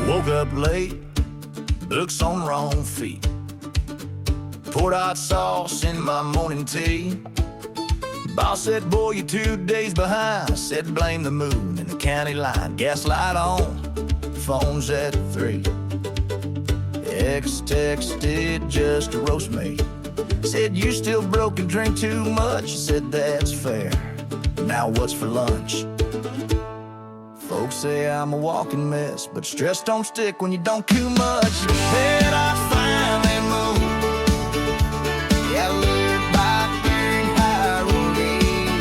Woke up late, books on wrong feet. Poured hot sauce in my morning tea. Boss said, boy, you're 2 days behind. I said, blame the moon and the county line. Gas light on, phone's at 3. Ex texted just to roast me. Said, you still broke and drink too much. I said, that's fair. Now what's for lunch? Folks say I'm a walking mess, but stress don't stick when you don't do much. Then I finally moved. Yeah, lured by fearing high rolling.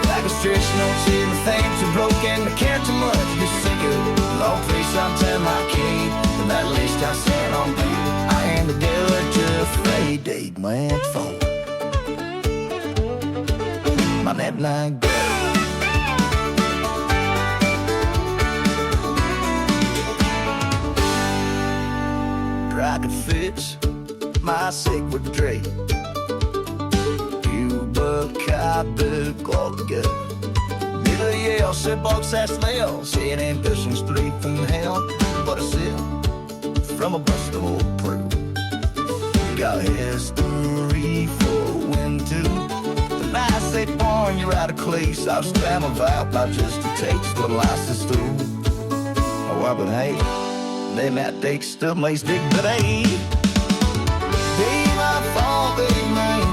Like a stretch notes in the things are broken. I care too much, just think of long place I'm telling my key. But at least I said on me. I ain't the dealer to afraid date went forward. My net line go. I could fix my sacred trait. You buck, I book all together. Middle of Yale, said box that's fail. Saying ambition straight from hell. But I still from a bust of old proof. Got history for when to. The nice they born, you're out of place. I'll spam a vow by just a taste. Little ice is through. Oh, I've been hating. Then that date still makes big, but ain't my fault, baby, man.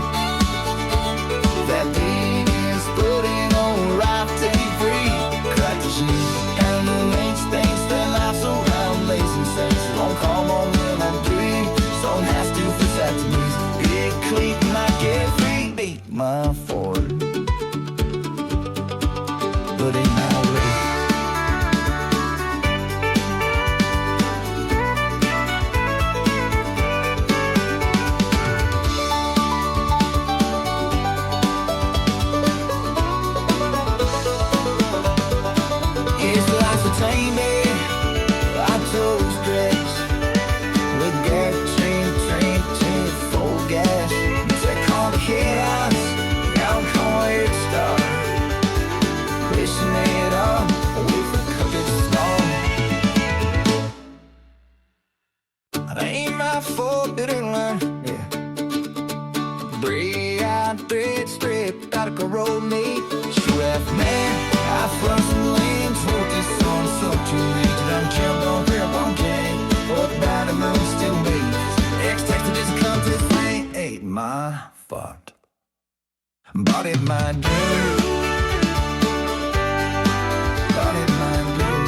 That thing is putting on right tape free. Crack the sheet and the next thing still life's around lazy saints. Don't come on when I'm free. So has to fix that to me. Big cleat might get free. Beat my Ford, but ain't my way. Body my dream. Body my dream.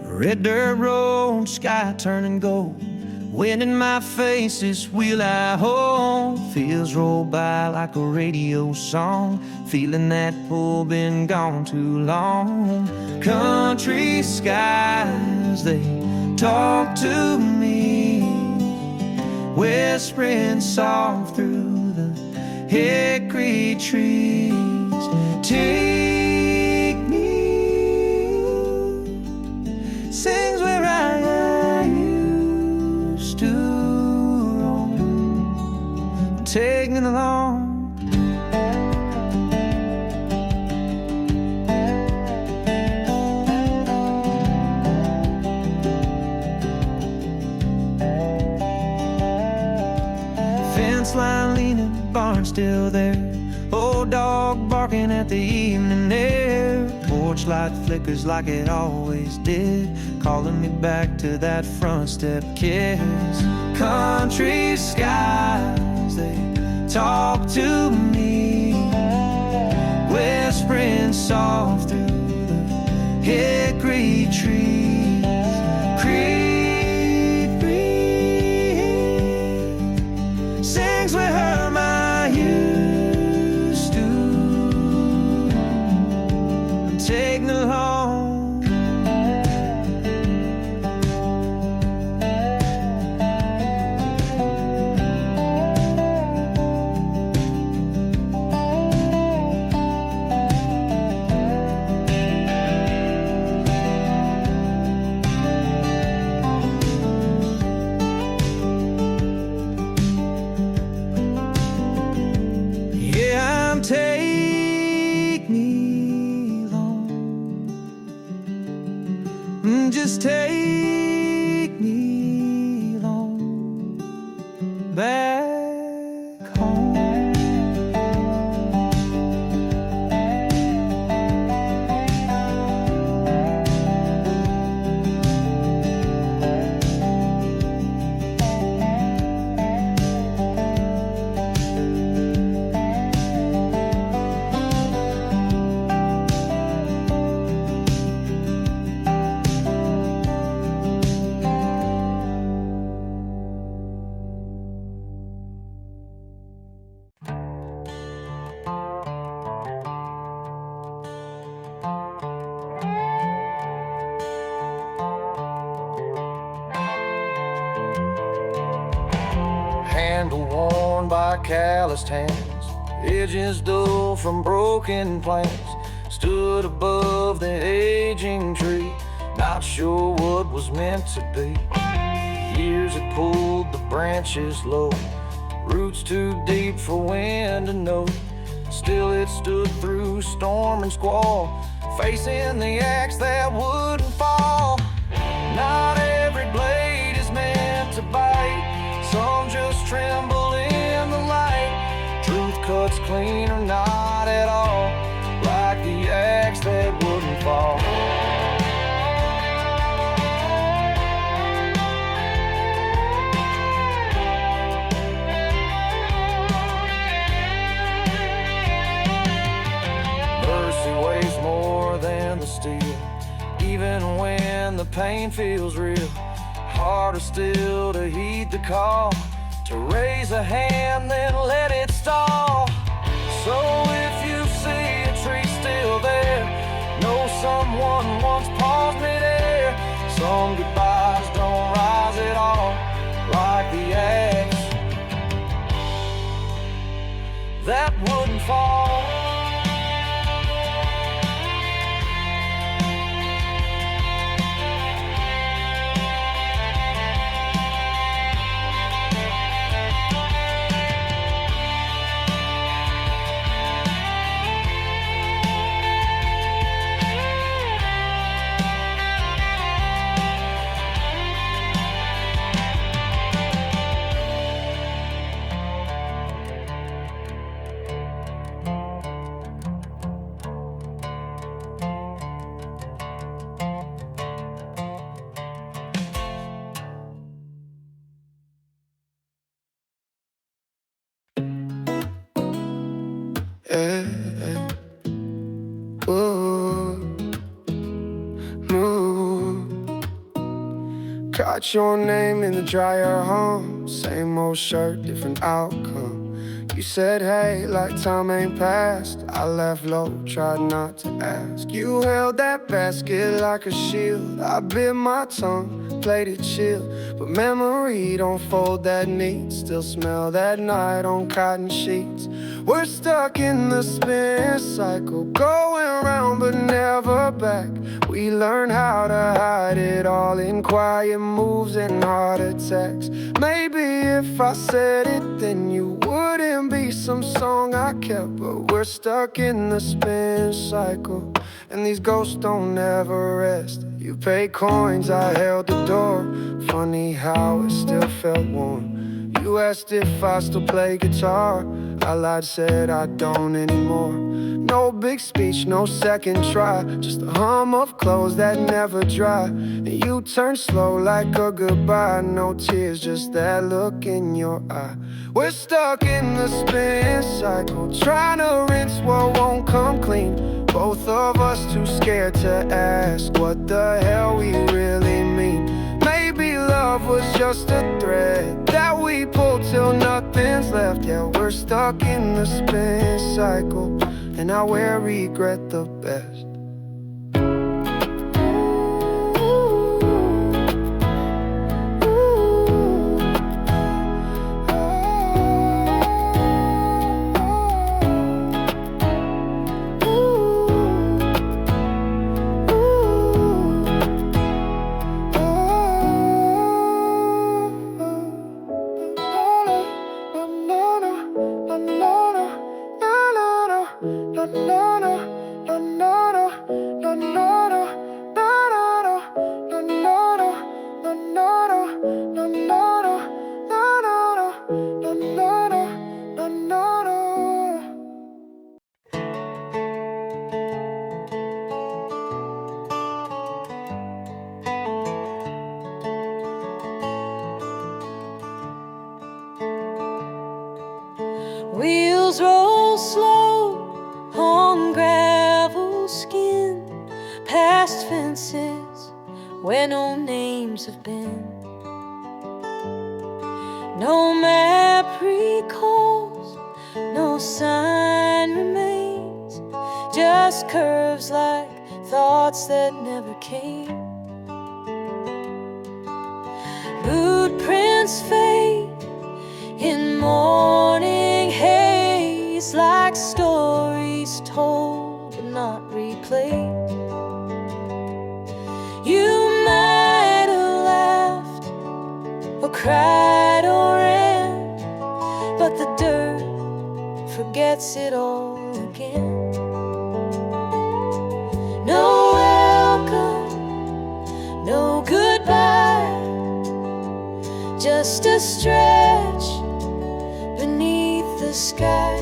Red dirt road, sky turning gold. Wind in my face, this wheel I hold. Feels roll by like a radio song. Feeling that pull, been gone too long. Country skies, they talk to me, whispering soft through the hickory trees. Take me, sings where I used to roam. Take me along. Fence line leaning, barn still there. Old dog barking at the evening air. Porch light flickers like it always did, calling me back to that front step kiss. Country skies, they talk to me, whispering soft through the hickory trees. Creek breeze sings with her my used to. Take me home. take me home. Just take me home, back home. Handle worn by calloused hands, edges dull from broken plants. Stood above the aging tree, not sure what was meant to be. Years had pulled the branches low, roots too deep for wind to know. Still it stood through storm and squall, facing the axe that wouldn't fall. Not every blade is meant to bite, some just tremble in the light. Truth cuts clean or not at all, like the axe that wouldn't fall. Mercy weighs more than the steel, even when the pain feels real. Harder still to heed the call, to raise a hand then let it stall. So if you see a tree still there, know someone once paused midair. Some goodbyes don't rise at all, like the axe that wouldn't fall. Got your name in the dryer home, same old shirt, different outcome. You said hey, like time ain't passed. I laughed low, tried not to ask. You held that basket like a shield. I bit my tongue, played it chill, but memory don't fold that neat. Still smell that night on cotton sheets. We're stuck in the spin cycle, going round but never back. We learn how to hide it all in quiet moves and heart attacks. Maybe if I said it, then you wouldn't be some song I kept. But we're stuck in the spin cycle, and these ghosts don't ever rest. You paid coins, I held the door. Funny how it still felt warm. You asked if I still play guitar. I lied, said I don't anymore. No big speech, no second try, just a hum of clothes that never dry. And you turned slow like a goodbye. No tears, just that look in your eye. We're stuck in the spin cycle, trying to rinse what won't come clean. Both of us too scared to ask what the hell we really mean. Maybe love was just a thread that we pulled till nothing's left. Yeah, we're stuck in the spin cycle, and I wear regret the best. years have been. No map recalls, no sign remains, just curves like thoughts that never came. Boot prints fade in morning haze, like stories told but not replayed. You might have laughed or cried or ran, but the dirt forgets it all again. No welcome, no goodbye, just a stretch beneath the sky.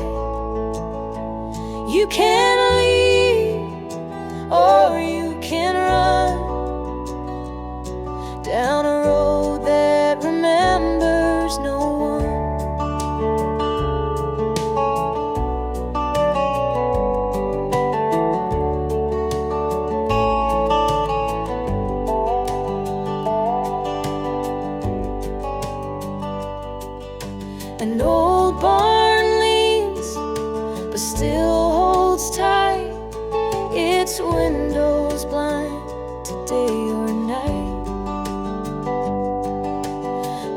You can leave or you can run down a road that remembers no one. An old barn leans, but still holds tight, its windows blind to day or night.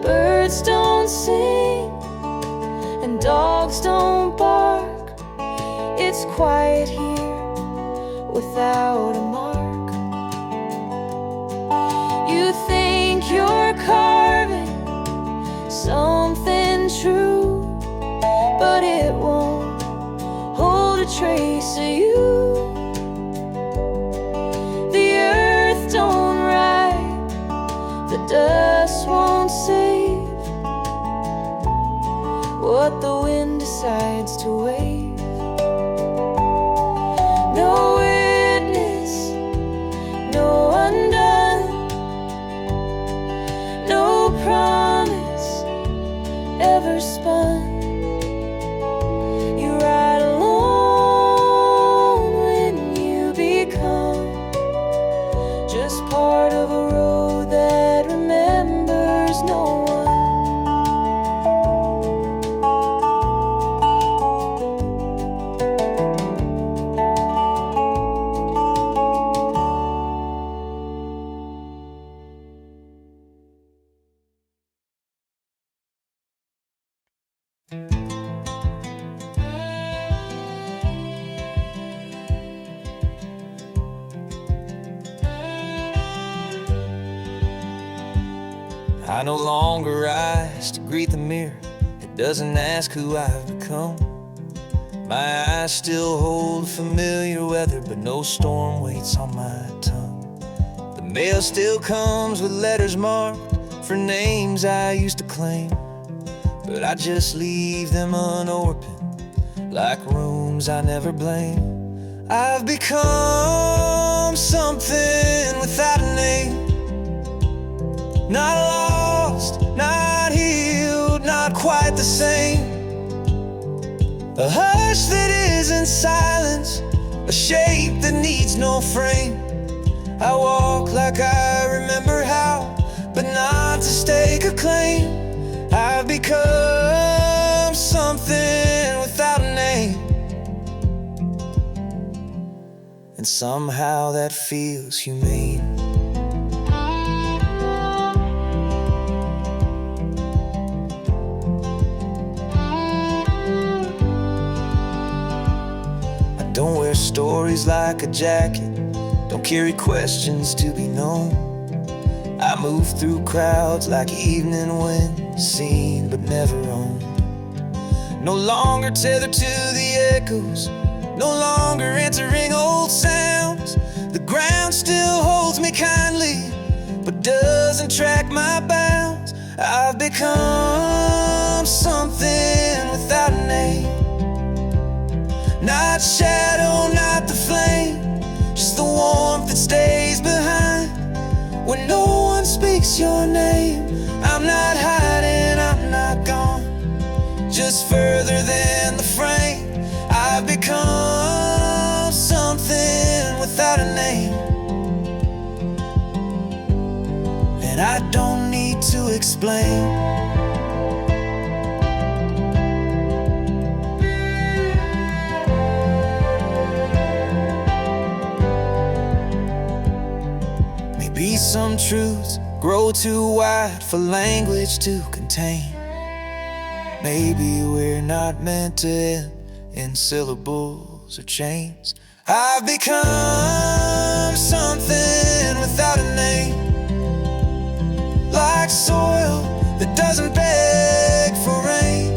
Birds don't sing and dogs don't bark, it's quiet here without a mark. You think you're carving something true, but it won't hold a trace of you. The earth don't ride, the dust won't save what the wind decides to wave. No witness, no undone, no promise ever spun. You ride alone when you become just part of a road that remembers no one. I no longer rise to greet the mirror. It doesn't ask who I've become. My eyes still hold familiar weather, but no storm waits on my tongue. The mail still comes with letters marked for names I used to claim, but I just leave them unopened, like rooms I never blame. I've become something without a name. Not lost, not healed, not quite the same. A hush that isn't silence, a shape that needs no frame. I walk like I remember how, but not to stake a claim. I've become something without a name, and somehow that feels humane. Don't wear stories like a jacket, don't carry questions to be known. I move through crowds like evening wind, seen but never owned. No longer tethered to the echoes, no longer answering old sounds. The ground still holds me kindly, but doesn't track my bounds. I've become something without a name. Not shadow, not the flame, just the warmth that stays behind. When no one speaks your name, I'm not hiding, I'm not gone, just further than the frame. I've become something without a name, and I I don't need to explain. Maybe some truths grow too wide for language to contain. Maybe we're not meant to end in syllables or chains. I've become something without a name, like soil that doesn't beg for rain.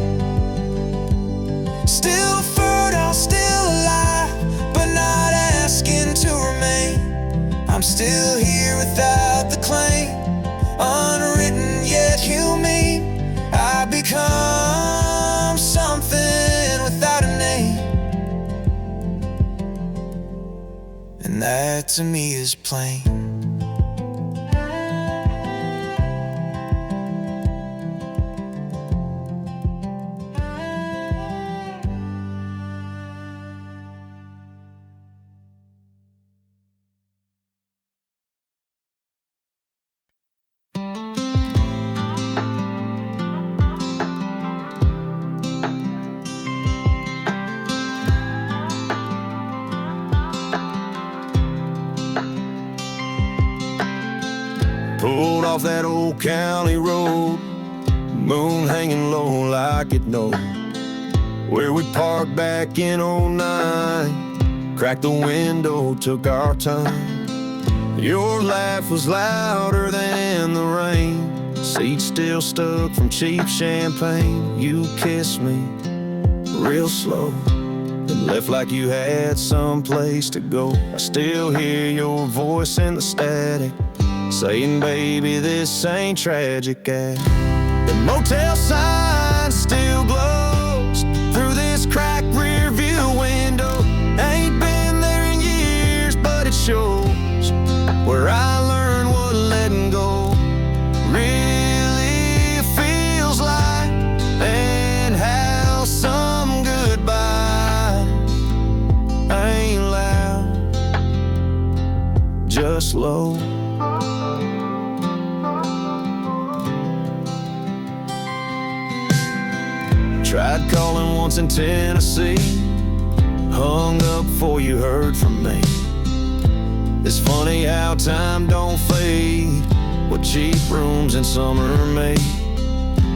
Still fertile, still alive, but not asking to remain. I'm still here without the claim, unwritten yet humane. I become something without a name, and that to me is plain. Pulled off that old county road, moon hanging low like it knows where we parked back in '09. Cracked the window, took our time. Your laugh was louder than the rain, seat still stuck from cheap champagne. You kissed me real slow, then left like you had someplace to go. I still hear your voice in the static, saying, baby, this ain't tragic. And the motel sign still glows through this cracked rear view window. Ain't been there in years, but it shows where I learned what letting go really feels like, and how some goodbye ain't loud, just low. Tried calling once in Tennessee, hung up before you heard from me. It's funny how time don't fade, what cheap rooms in summer made.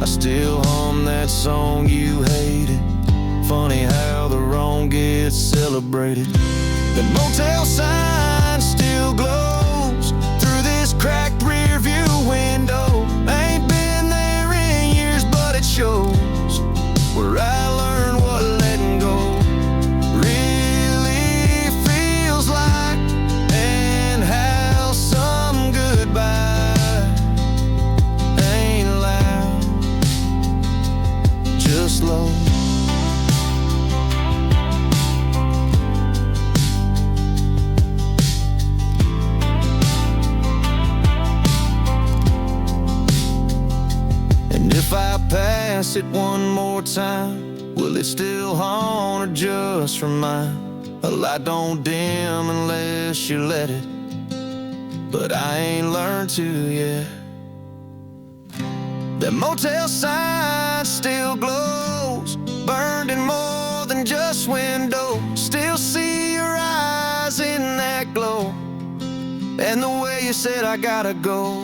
I still hum that song you hated. Funny how the wrong gets celebrated. The motel sign still glows through this cracked rear view window. Ain't been there in years, but it shows where I learned what letting go really feels like, and how some goodbye ain't loud, just low. And if I pass it one more time, will it still haunt or just remind? A light don't dim unless you let it, but I ain't learned to yet. That motel sign still glows, burned in more than just window. Still see your eyes in that glow, and the way you said I gotta go.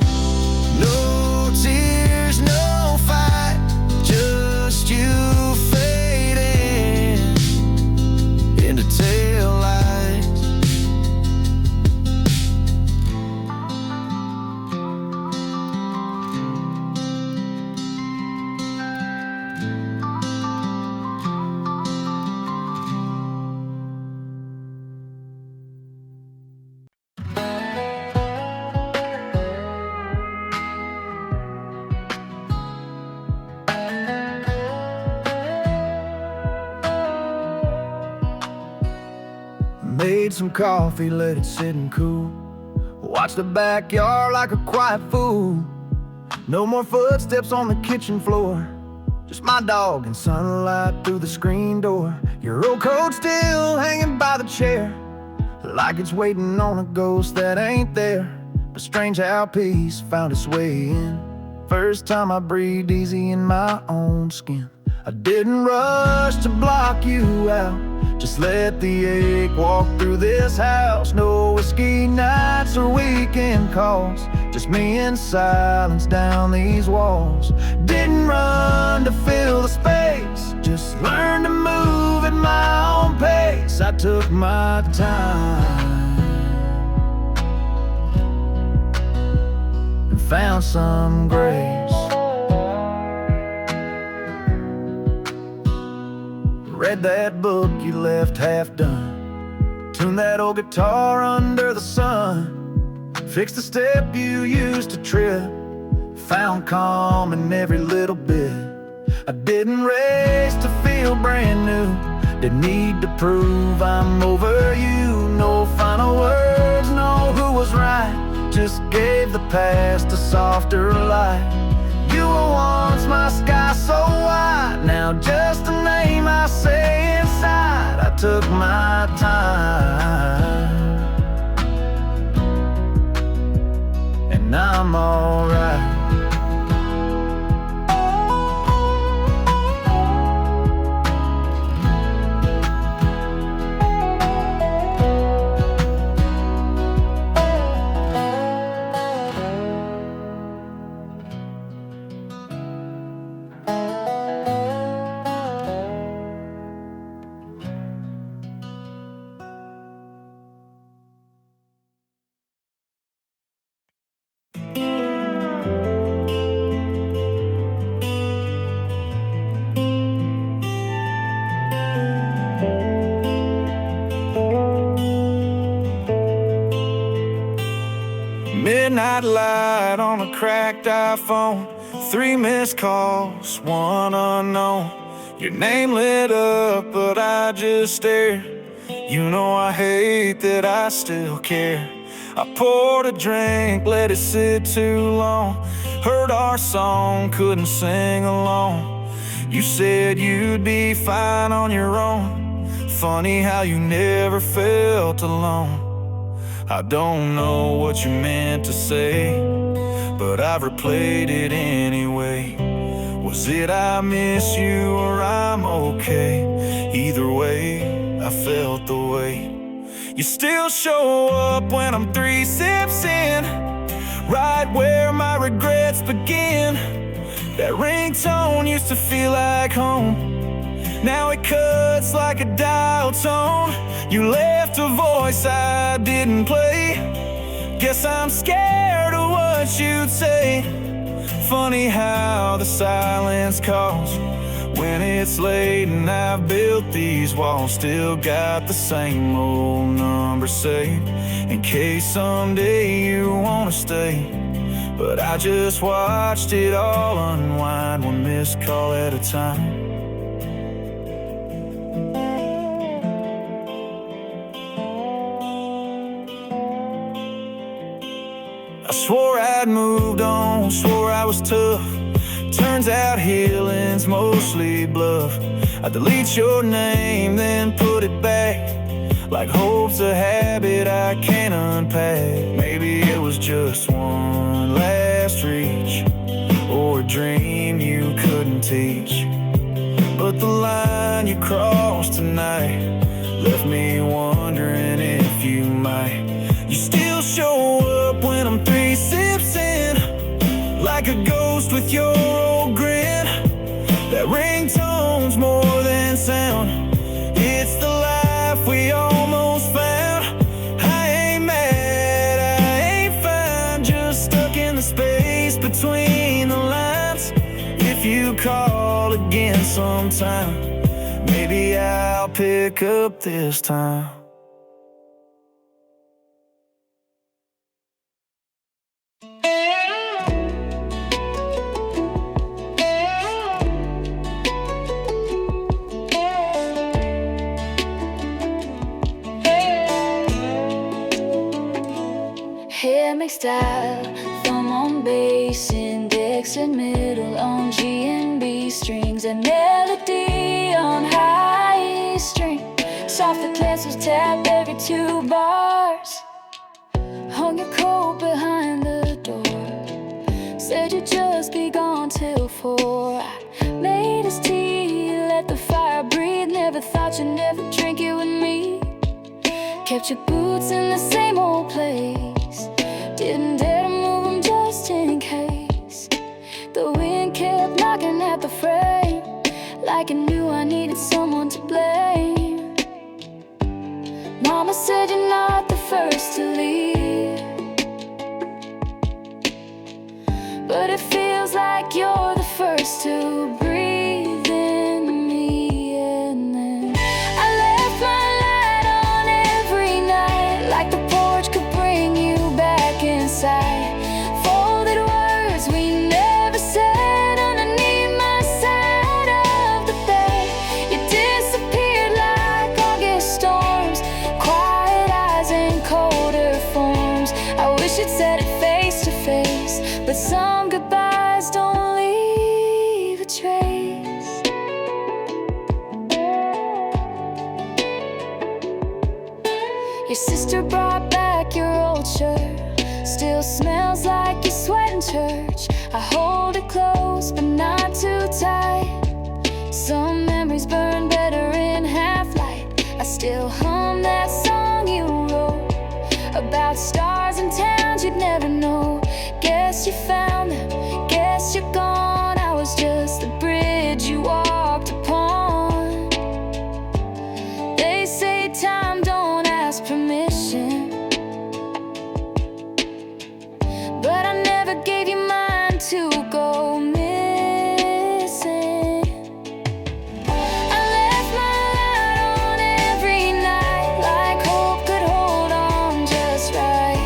No tears, no fight, just you fading into tail lights. Made some coffee, let it sit and cool. Watch the backyard like a quiet fool. No more footsteps on the kitchen floor, just my dog and sunlight through the screen door. Your old coat still hanging by the chair, like it's waiting on a ghost that ain't there. but strange how peace found its way in. First time I breathed easy in my own skin. I didn't rush to block you out, just let the ache walk through this house. No whiskey nights or weekend calls, just me in silence down these walls. Didn't run to fill the space, just learned to move at my own pace. I took my time and found some grace. Read that book you left half done, tuned that old guitar under the sun, fixed the step you used to trip, found calm in every little bit. I didn't race to feel brand new, didn't need to prove I'm over you. No final words, no who was right, just gave the past a softer light. You were once my sky so wide, now just a name I say inside. I took my time and I'm alright. Midnight light on a cracked iPhone, 3 missed calls, 1 unknown. Your name lit up, but I just stared. You know I hate that I still care. I poured a drink, let it sit too long. Heard our song, couldn't sing along. You said you'd be fine on your own. Funny how you never felt alone. I don't know what you meant to say, but I've replayed it anyway. Was it I miss you or I'm okay? Either way, I felt the weight. You still show up when I'm 3 sips in, right where my regrets begin. That ringtone used to feel like home, now it cuts like a dial tone. You left a voice I didn't play. Guess I'm scared of what you'd say. Funny how the silence calls when it's late and I've built these walls. Still got the same old number saved in case someday you wanna stay. But I just watched it all unwind, 1 missed call at a time. I swore I'd moved on, swore I was tough. Turns out healing's mostly bluff. I delete your name, then put it back, like hope's a habit I can't unpack. Maybe it was just one last reach, or a dream you couldn't teach. But the line you crossed tonight left me wondering if you might. You still show up when I'm 3 sips in, like a ghost with your old grin. That ringtone's more than sound, it's the life we almost found. I ain't mad, I ain't fine, just stuck in the space between the lines. If you call again sometime, maybe I'll pick up this time. Hammock style, thumb on bass, index and middle on G and B strings, and melody on high string. Soft cancels tap every 2 bars. hung your coat behind the door, said you'd just be gone till 4. I made us tea, let the fire breathe, never thought you'd never drink it with me. Kept your boots in the same old place, didn't dare to move them just in case. The wind kept knocking at the frame, like it knew I needed someone to blame. Mama said you're not the first to leave, but it feels like you're the first to breathe in me. And then I left my light on every night, like the porch could bring you back inside. Folded words we never said underneath my side of the bed. You disappeared like August storms, quiet eyes and colder forms. I wish you'd said it face to face, but some goodbyes don't leave a trace. Your sister brought back your old shirt, still smells like your sweat in church. I hold it close but not too tight. Some memories burn better in half light. I still hum that song you wrote about stars and towns you'd never know. Guess you found them, guess you're gone. I was just the bridge you walked upon. They say time don't ask permission, but I never gave you mine to go missing. I left my light on every night, like hope could hold on just right.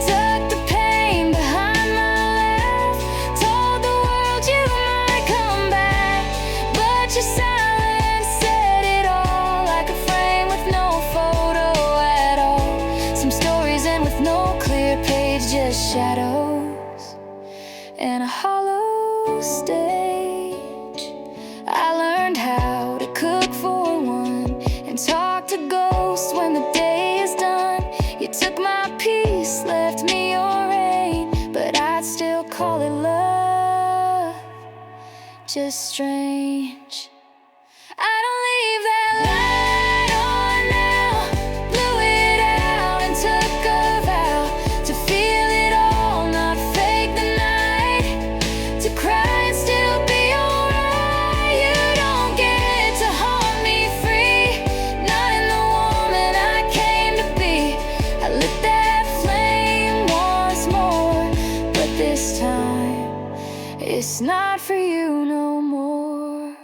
Tucked the pain behind my laugh, told the world you might come back, but your silence said it all, like a frame with no photo at all. Some stories end with no clear page, just shadows and a hollow stage. I learned how to cook for one and talk to ghosts when the day is done. You took my peace, left me your rain, but I'd still call it love, just strange. I don't leave that light on now, blew it out and took a vow to feel it all, not fake the night, to cry and still be alright. You don't get to haunt me free, not in the woman I came to be. I lit that flame once more, but this time it's not for you no more.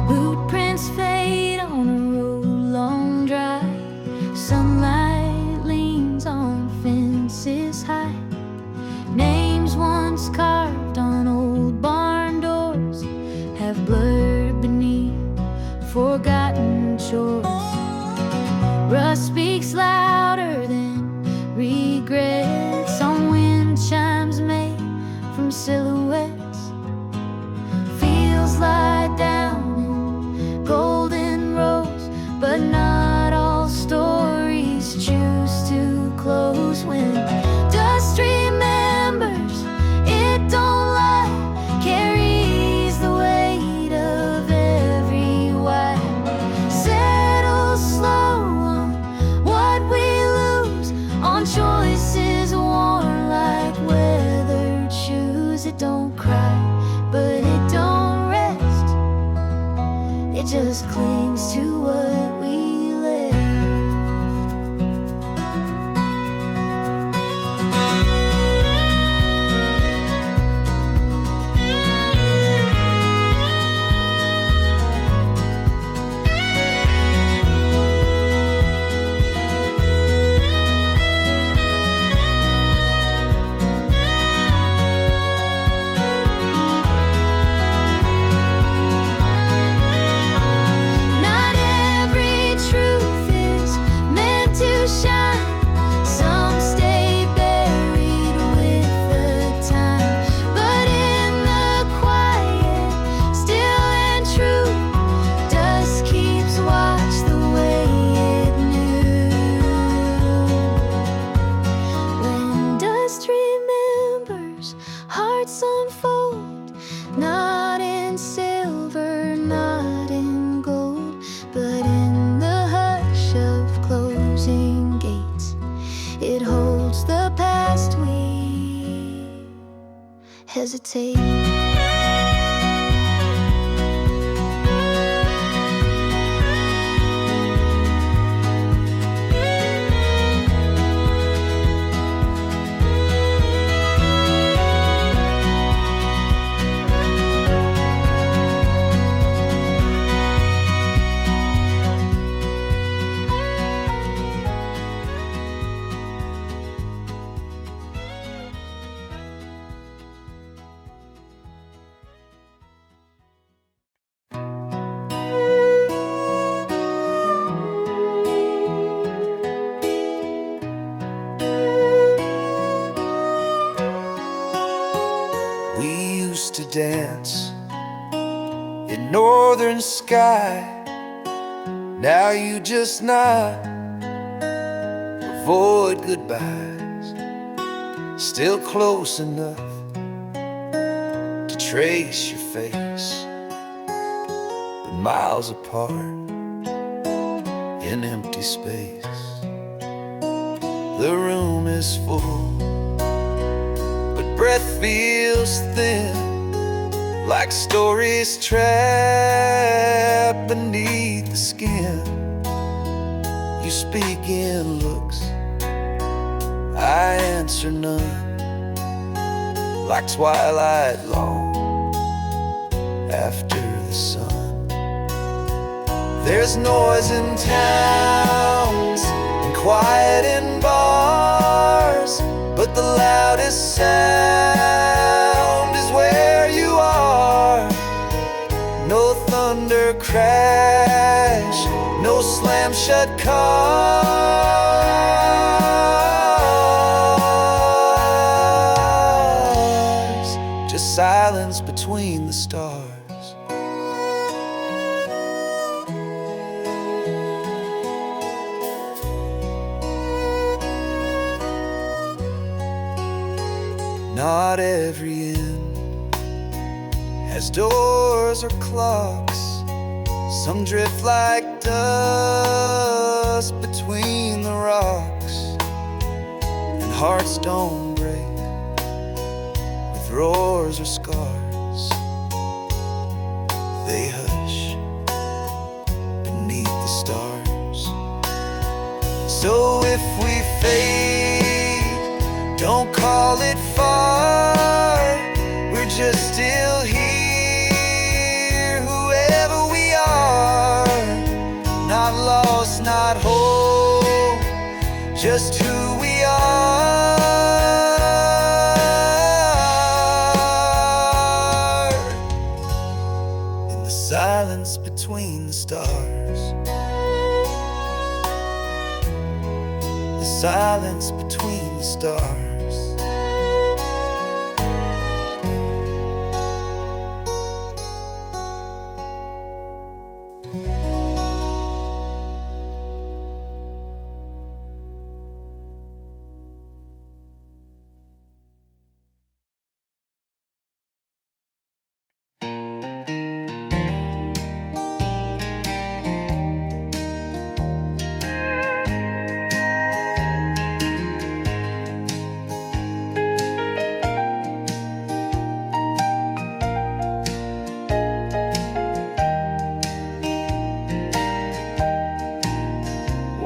Boot prints fade on a road long dry, sunlight leans on fences high. Names once carved on old barn doors have blurred beneath forgotten shores. Rust speaks louder than regrets on wind chimes made from silhouettes. Fields lie down in golden rows, but not all stories choose to close. When dust remembers, it don't lie, carries the weight of every why. Settle slow on what we lose, on choices worn like weathered shoes. It don't cry, but it don't rest, it just clings to what we live. hearts unfold, not in silver, not in gold, but in the hush of closing gates. It holds the past we hesitate. To dance in northern sky. Now you just nod, avoid goodbyes. Still close enough to trace your face, but miles apart in empty space. The room is full, but breath feels thin, like stories trapped beneath the skin. You speak in looks, I answer none, like twilight long after the sun. There's noise in towns and quiet in bars, but the loudest sound is where you are. No thunder crash, no slam shut cars, just silence between the stars. Not every inn has doors or clocks. Some drift like dust between the rocks, and hearts don't break with roars or scars. They hush beneath the stars. So if we fade, don't call it far. We're just still here, whoever we are. Not lost, not whole, just who we are. In the silence between the stars, the silence between the stars.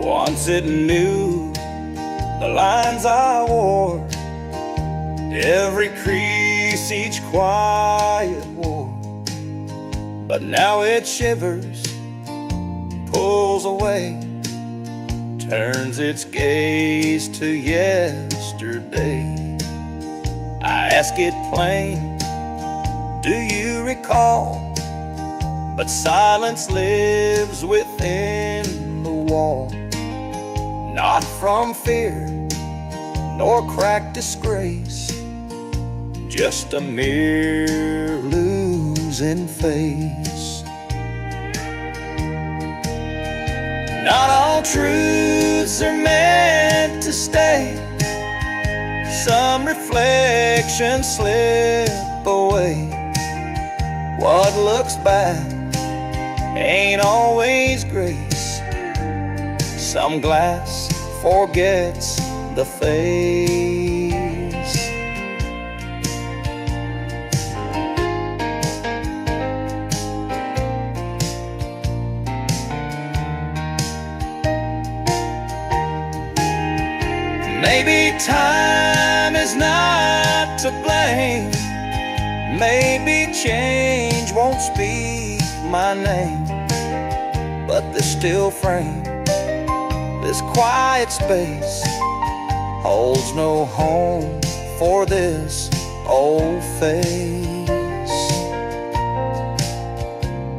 Once it knew the lines I wore, every crease, each quiet war. But now it shivers, pulls away, turns its gaze to yesterday. I ask it plain, do you recall? But silence lives within the wall. Not from fear, nor cracked disgrace, just a mere losing face. Not all truths are meant to stay. Some reflections actions slip away. What looks bad ain't always grace. Some glass forgets the face. Maybe time is not to blame. Maybe change won't speak my name. But this still frame, this quiet space, holds no home for this old face.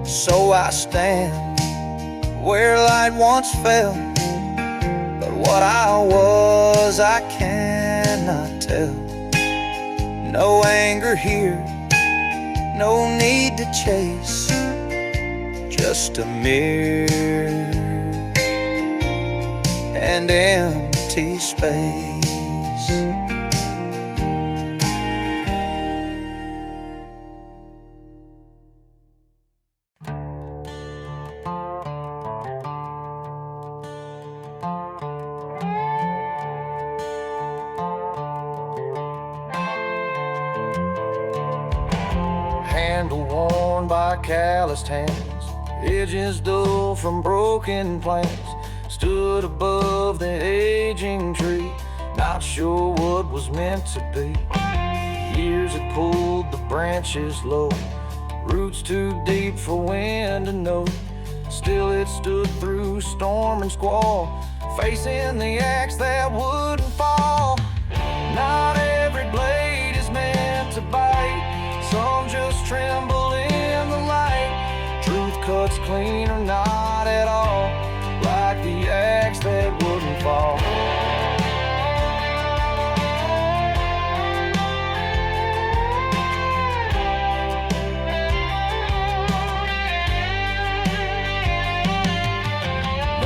So I stand where light once fell, but what I was I cannot tell. No anger here, no need to chase, just a mirror and empty space. Handle worn by calloused hands, edges dull from broken plants. Stood above the aging tree, not sure what was meant to be. Years had pulled the branches low, roots too deep for wind to know. Still it stood through storm and squall, facing the axe that wouldn't fall. Not every blade is meant to bite, some just tremble in the light. Truth cuts clean or not at all, like the axe that wouldn't fall.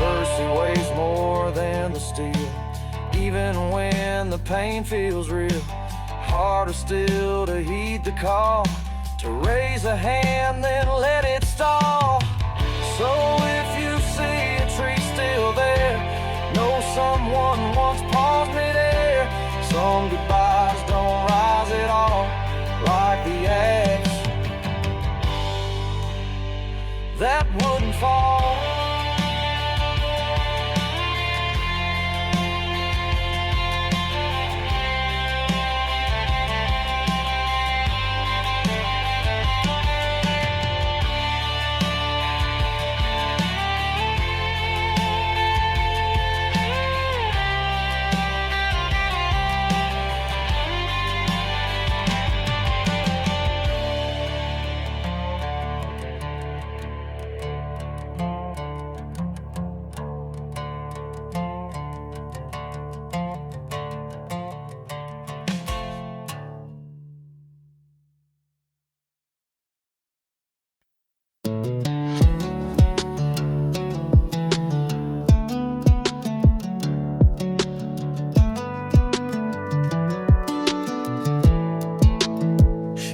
Mercy weighs more than the steel, even when the pain feels real. Harder still to heed the call, to raise a hand then let it stall. So if you see a tree still there, know someone once paused midair. Some goodbyes don't rise at all, like the axe that wouldn't fall.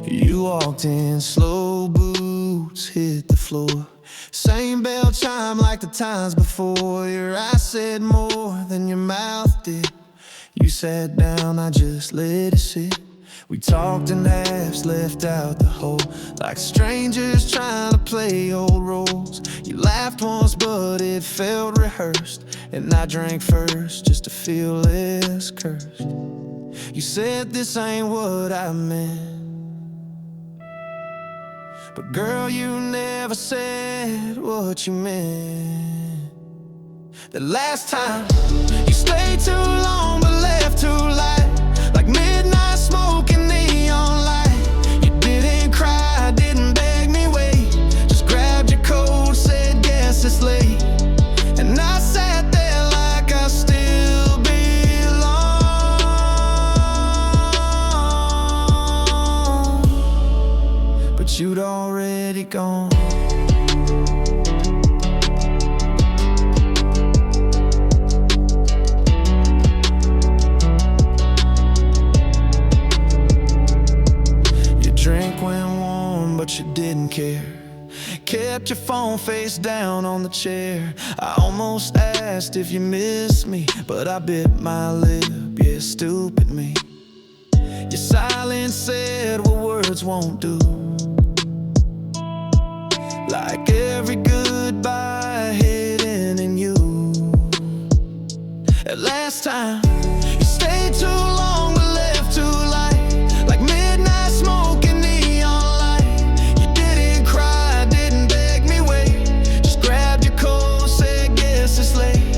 You walked in slow, boots hit the floor. Same bell chime like the times before. Your eyes said more than your mouth did. You sat down, I just let it sit. We talked in halves, left out the whole, like strangers trying to play old roles. You laughed once, but it felt rehearsed, and I drank first just to feel less cursed. You said this ain't what I meant, but girl, you never said what you meant. The last time you stayed too long but left too light, like midnight smoke and neon light. You didn't cry, didn't beg me wait, just grabbed your coat, said guess it's late. And I sat there like I still belong, but you'd already gone. drink went warm, but you didn't care. Kept your phone face down on the chair. I almost asked if you missed me, but I bit my lip, yeah, stupid me. Your silence said what words won't do. Like every goodbye hidden in you. At last time, you stayed too long but left too light. Like midnight smoke and neon light. You didn't cry, didn't beg me wait. Just grabbed your coat, said guess it's late.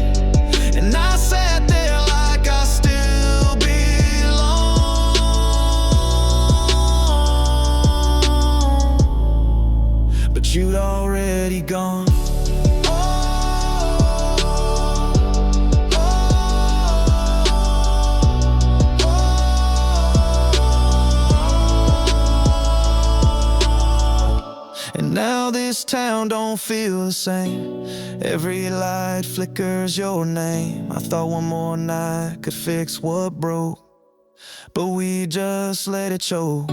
And I sat there like I still belong. But you'd already gone. And now this town don't feel the same. Every light flickers your name. I thought one more night could fix what broke, but we just let it show.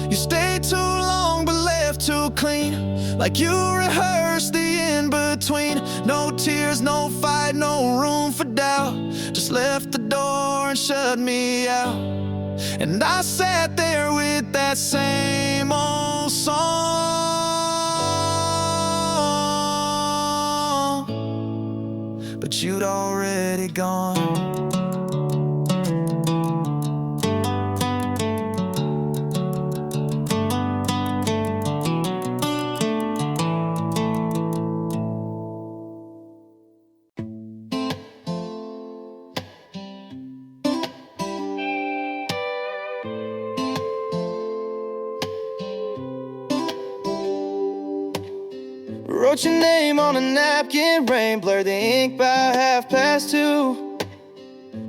You stayed too long but left too clean. Like you rehearsed the in-between. No tears, no fight, no room for doubt. Just left the door and shut me out. And I sat there with that same old song. But you'd already gone. Wrote your name on a napkin, rain blurred the ink by 2:30.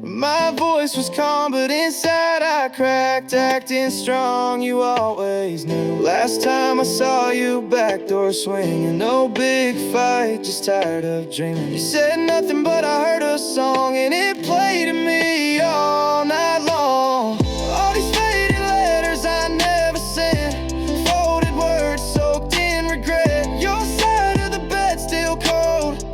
My voice was calm, but inside I cracked, acting strong, you always knew. Last time I saw you, back door swinging, no big fight, just tired of dreaming. You said nothing, but I heard a song, and it played to me all night long. All these faded letters I never sent, folded words soaked in regret. Your side of the bed still cold,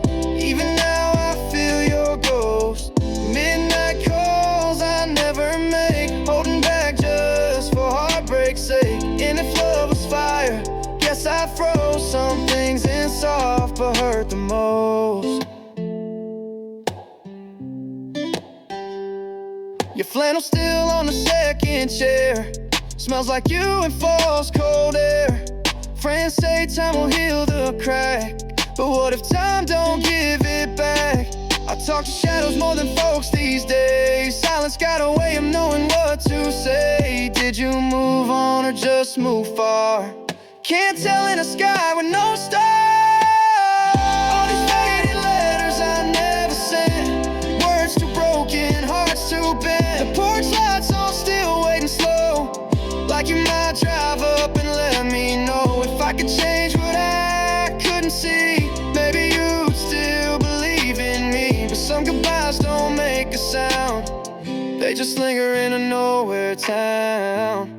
even now I feel your ghost. Midnight calls I never make, holding back just for heartbreak's sake. And if love was fire, guess I froze. Some things in soft but hurt the most. Your flannel still on the second chair, smells like you in fall's cold air. Friends say time will heal the crack, but what if time don't give it back? I talk to shadows more than folks these days. Silence got a way of knowing what to say. Did you move on or just move far? Can't tell in a sky with no stars. All these faded letters I never sent, words too broken, hearts too bent. The porch lights on still waiting slow, like you might drive up and let me know. If I could change what I couldn't see, maybe you'd still believe in me. But some goodbyes don't make a sound, they just linger in a nowhere town.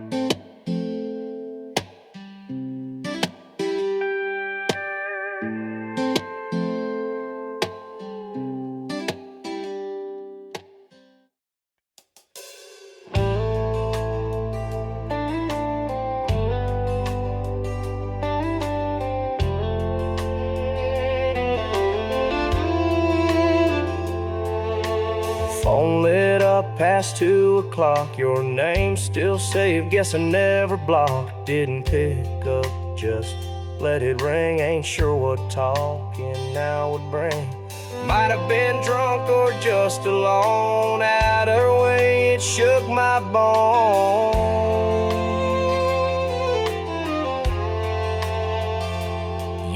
Phone lit up past 2 o'clock, your name still saved, guess I never blocked. Didn't pick up, just let it ring, ain't sure what talking now would bring. Might have been drunk or just alone, either way it shook my bones.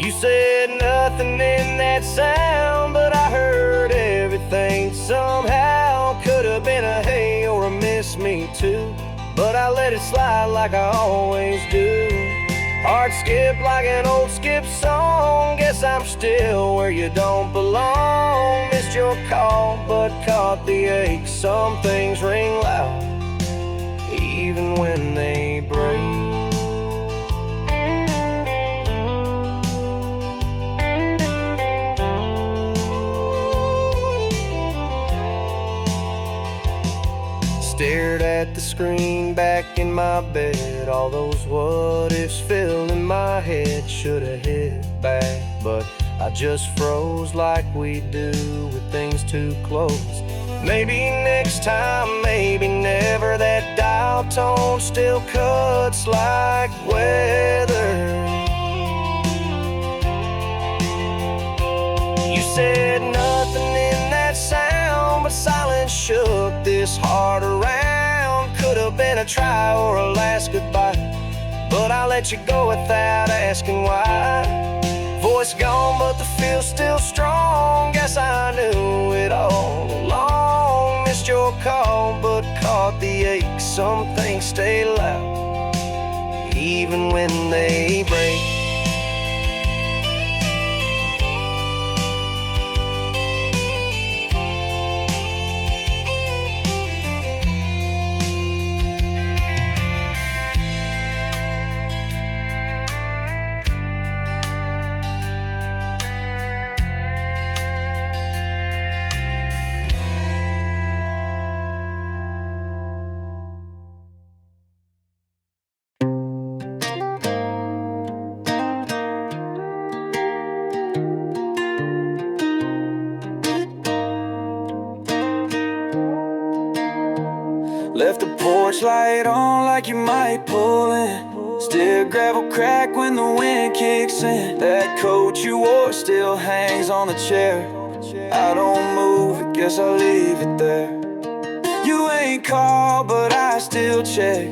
You said nothing in that sound, but I heard everything somehow. Could have been a hey or a miss me too, but I let it slide like I always do. Heart skipped like an old skip song, guess I'm still where you don't belong. Missed your call, but caught the ache. Some things ring loud, even when they break. screen back in my bed. All those what ifs fill in my head. Should've hit back, but I just froze like we do with things too close. Maybe next time, maybe never. That dial tone still cuts like weather. You said nothing in that sound, but silence shook this heart around. Could have been a try or a last goodbye, but I let you go without asking why. Voice gone, but the feel's still strong. Guess I knew it all along. Missed your call, but caught the ache. Some things stay loud, even when they break. Left the porch light on like you might pull in. Still gravel crack when the wind kicks in. That coat you wore still hangs on the chair. I don't move it, guess I'll leave it there. You ain't called, but I still check.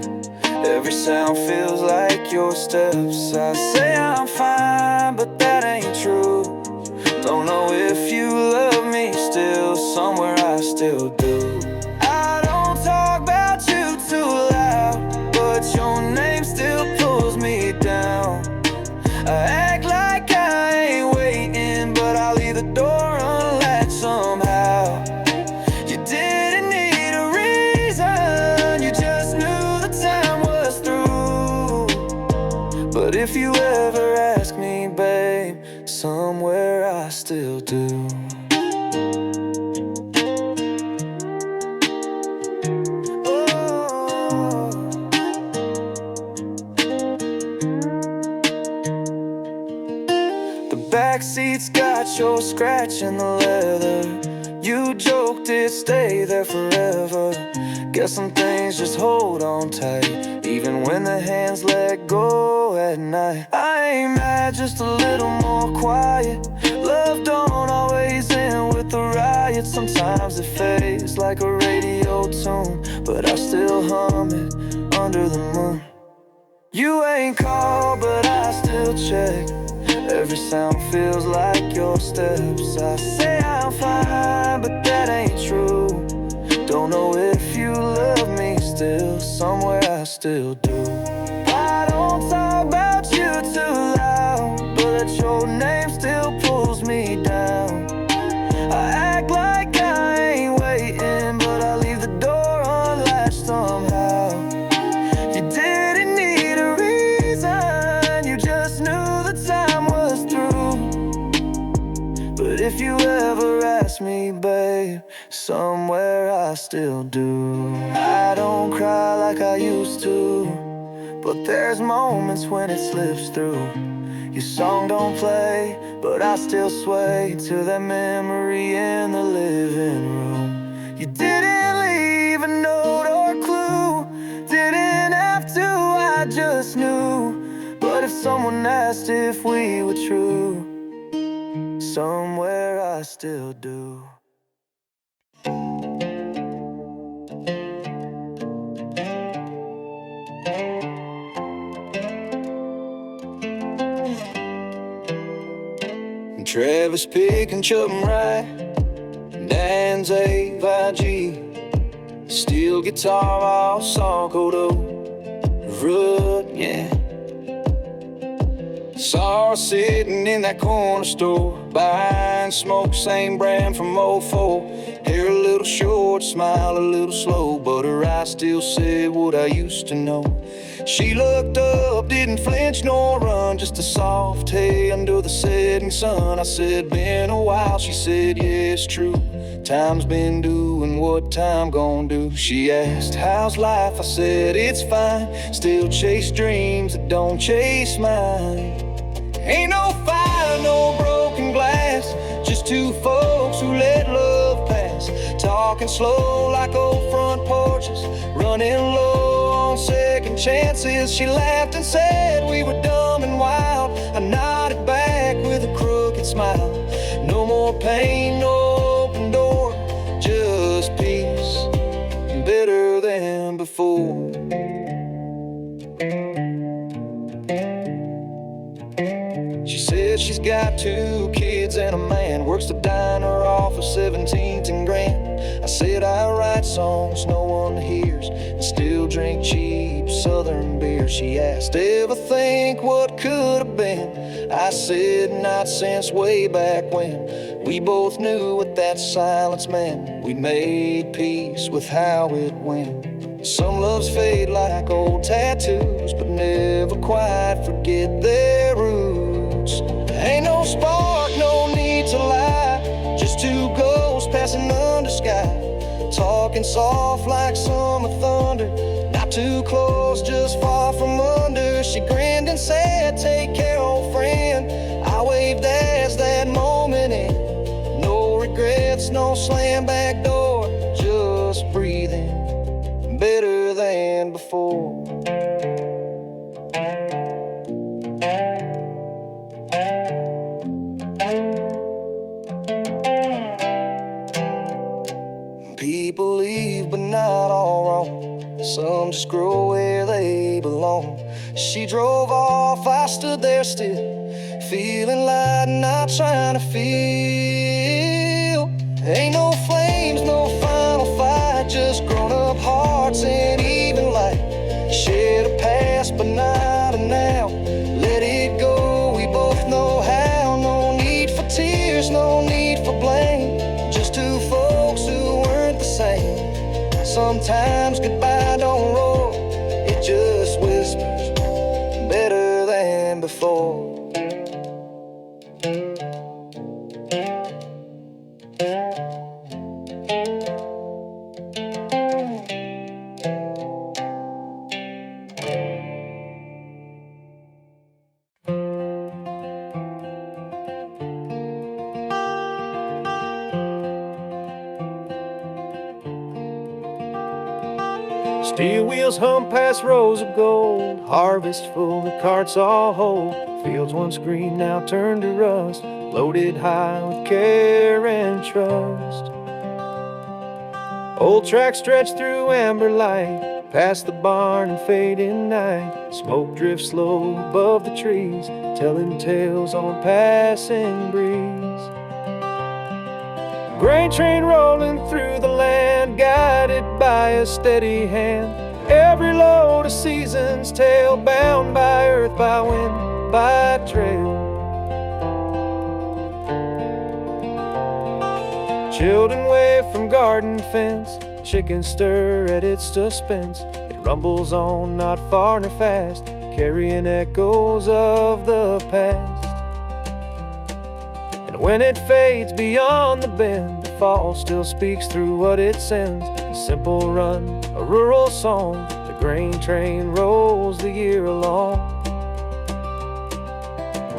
Every sound feels like your steps. I say I'm fine, but that ain't true. Don't know if you love me still. Somewhere I still do. I don't talk about you too loud, but your name still pulls me down. I act like I ain't waiting, but I'll leave the door unlatched somehow. You didn't need a reason, you just knew the time was through. But if you ever ask me, babe, somewhere I still do. Backseat's got your scratch in the leather. You joked it'd stay there forever. Guess some things just hold on tight, even when the hands let go at night. I ain't mad, just a little more quiet. Love don't always end with a riot. Sometimes it fades like a radio tune, but I still hum it under the moon. You ain't called, but I still check. Every sound feels like your steps. I say I'm fine, but that ain't true. Don't know if you love me still. Somewhere I still do. I don't talk about you too loud, but your name still pulls me down. I act like I ain't waiting, but I leave the door unlatched somehow. You didn't need a reason, you just knew the time was through. But if you ever ask me, babe, somewhere I still do. I don't cry like I used to, but there's moments when it slips through. Your song don't play, but I still sway to that memory in the living room. You didn't leave a note or clue, didn't have to, I just knew. But if someone asked if we were true, somewhere I still do. Travis Pick and Chuck and Wright, Dan's A5G, steel guitar, all saw Kodo, Rud, yeah. Saw her sitting in that corner store, buying smoke, same brand from '04. Hair a little short, smile a little slow, but her eyes still said what I used to know. She looked up, didn't flinch nor run, just a soft hey under the setting sun. I said, been a while, she said, yeah, it's true. Time's been doing what time gon' do. She asked, how's life? I said, it's fine. Still chase dreams that don't chase mine. Ain't no fire, no broken glass, just two folks who let love pass. Talking slow like old front porches, running low on second chances. She laughed and said we were dumb and wild. I nodded back with a crooked smile. No more pain, no open door, just peace, better than before. She said she's got 2 kids and a man, works the diner off of 17th and Grand. I said I write songs no one hears and still drink cheap southern beer. She asked, ever think what could have been? I said, not since way back when. We both knew what that silence meant. We made peace with how it went. Some loves fade like old tattoos, but never quite forget their roots. Ain't no spark, no need to lie, just 2 ghosts passing under sky, talking soft like summer thunder, not too close, just far from under. She grinned and said, take care, old friend. I waved as that moment in. No regrets, no slam back door, just breathing, better than before. People leave, but not all wrong. Some just grow where they belong. She drove off, I stood there still, feeling light, not trying to feel. Ain't no flames, no final fight, just grown-up hearts and even light. Shared a past, but not a now. Let it go, we both know how. No need for tears, no need for blame, just 2 folks who weren't the same. Sometimes goodbye don't roar, it just whispers, better than before. Steel wheels hum past rows of gold, harvest full, the carts all hold. Fields once green, now turned to rust, loaded high with care and trust. Old tracks stretch through amber light, past the barn and fading night. Smoke drifts slow above the trees, telling tales on passing breeze. Grain train rolling through the land, guided by a steady hand. Every load a season's tale, bound by earth, by wind, by trail. Children wave from garden fence, chickens stir at its suspense. It rumbles on, not far nor fast, carrying echoes of the past. When it fades beyond the bend, the fall still speaks through what it sends. A simple run, a rural song, the grain train rolls the year along.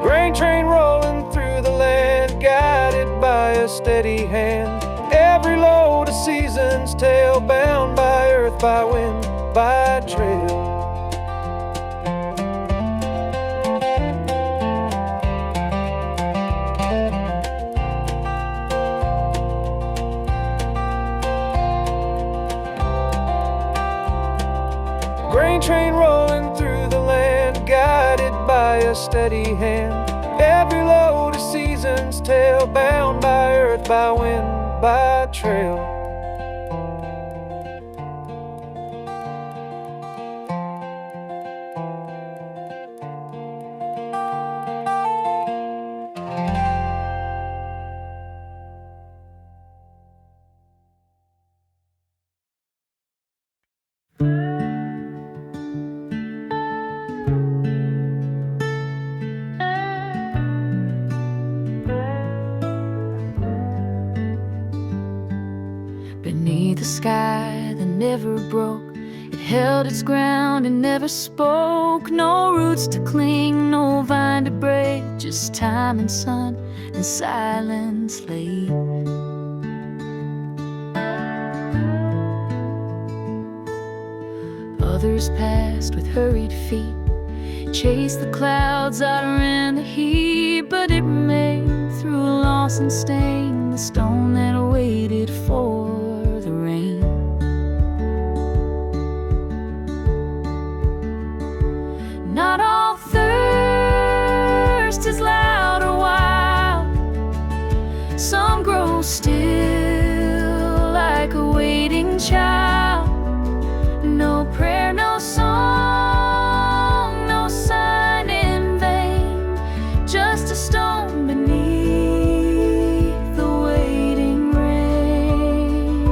Grain train rolling through the land, guided by a steady hand. Every load a season's tale, bound by earth, by wind, by trail. Grain train rolling through the land, guided by a steady hand. Every load a season's tale, bound by earth, by wind, by trail. the sky that never broke. It held its ground and never spoke. No roots to cling, no vine to break, just time and sun and silence late. Others passed with hurried feet, chased the clouds out and the heat, but it remained through a loss and stain, the stone that waited for the rain. Not all thirst is loud or wild. Some grow still like a waiting child. No prayer, no song, no sign in vain, just a stone beneath the waiting rain.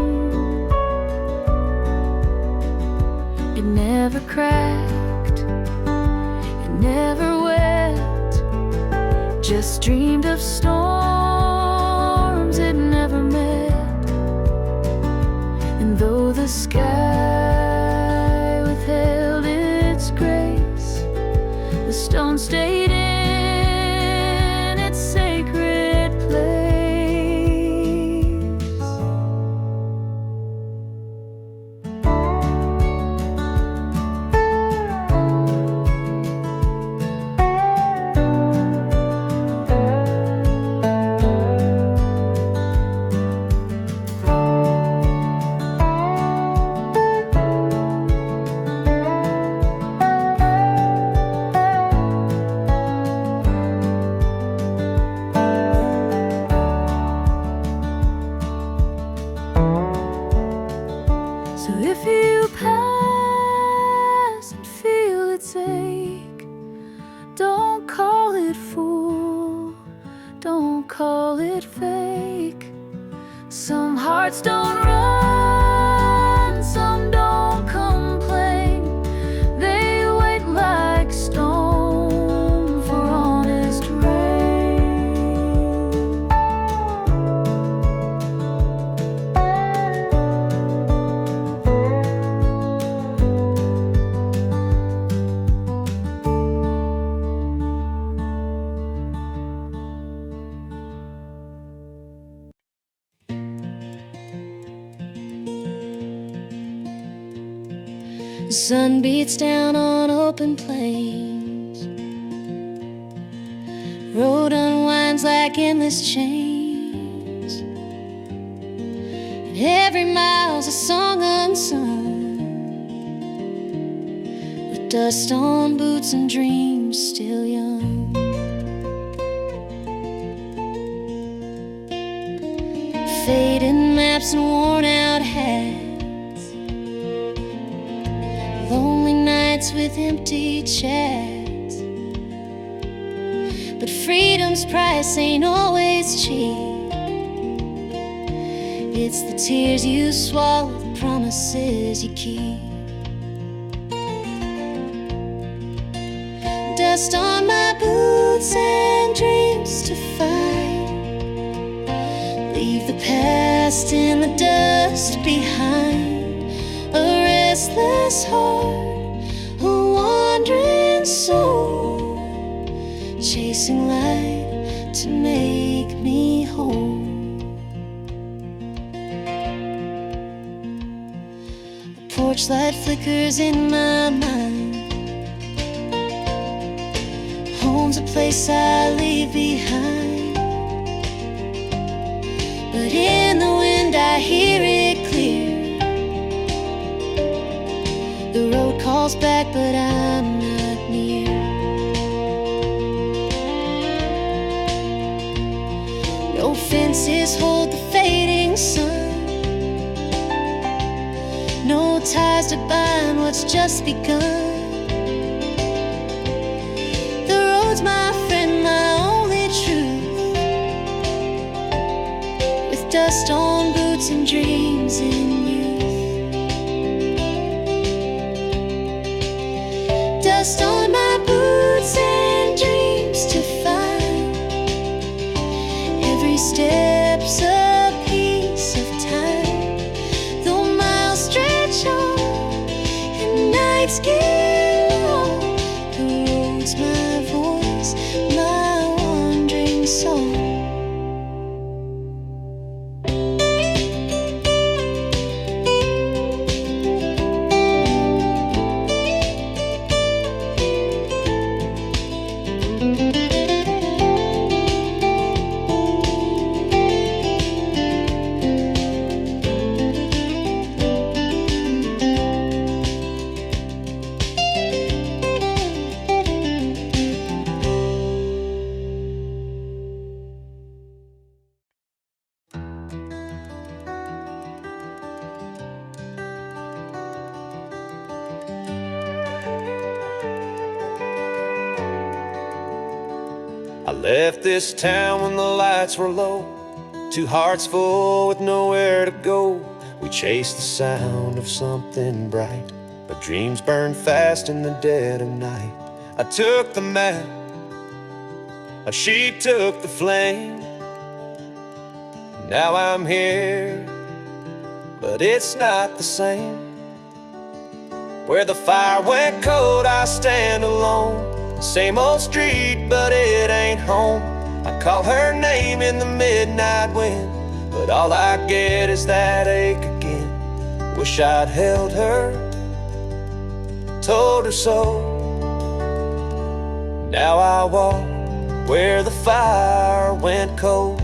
It never cracked, it never wept, just dreamed of storms it never met. And though the sky withheld its grace, the stone stayed in its sacred place. So if you pass and feel its ache, don't call it fool, don't call it fake. Some hearts don't run, some don't complain. They wait like stone for honest rain. The sun beats down on open plains. Road unwinds like endless chains, and every mile's a song unsung, with dust on boots and dreams still young. Faded maps and worn out hats, lonely nights with empty chats. But freedom's price ain't always cheap. It's the tears you swallow, the promises you keep. Dust on my boots and dreams to find. Leave the past in the dust behind. A restless heart, a wandering soul, chasing light to make me whole. A porch light flickers in my mind. Home's a place I leave behind, but in the wind I hear it clear. The road calls back, but I'm not near. No fences hold the fading sun, no ties to bind what's just begun. The road's my friend, my only truth, with dust on boots and dreams in youth. Dust on my boots and dreams to find. Every step's a piece of time, though I left this town when the lights were low, 2 hearts full with nowhere to go. We chased the sound of something bright, but dreams burn fast in the dead of night. I took the map, she took the flame. Now I'm here, but it's not the same. Where the fire went cold, I stand alone. Same old street, but it ain't home. I call her name in the midnight wind, but all I get is that ache again. Wish I'd held her, told her so. Now I walk where the fire went cold.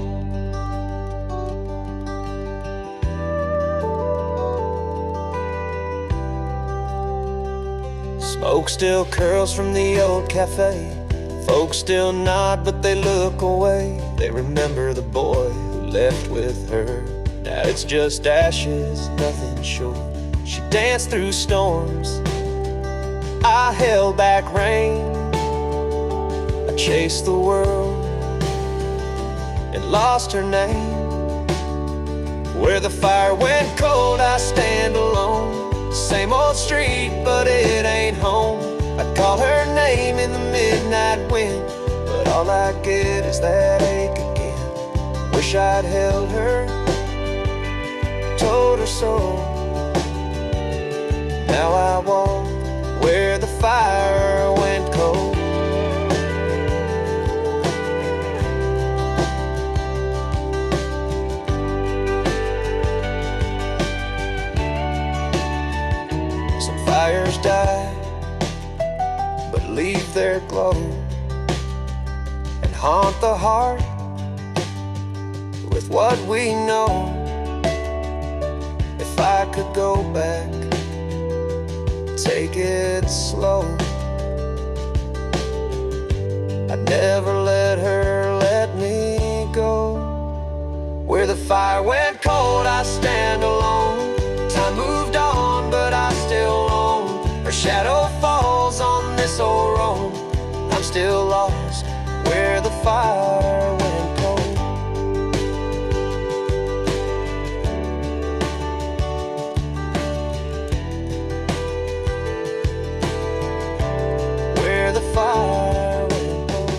Smoke still curls from the old cafe. Folks still nod, but they look away. They remember the boy who left with her. Now it's just ashes, nothing short. She danced through storms, I held back rain. I chased the world and lost her name. Where the fire went cold, I stand alone. Same old street, but it ain't home. I'd call her name in the midnight wind, but all I get is that ache again. Wish I'd held her, told her so. Now I walk where the fire went cold. Fires die, but leave their glow and haunt the heart with what we know. If I could go back, take it slow, I'd never let her let me go. Where the fire went cold, I stand alone. Time moved on, but I still own. Her shadow falls on this old road. I'm still lost where the fire went cold. Where the fire went cold.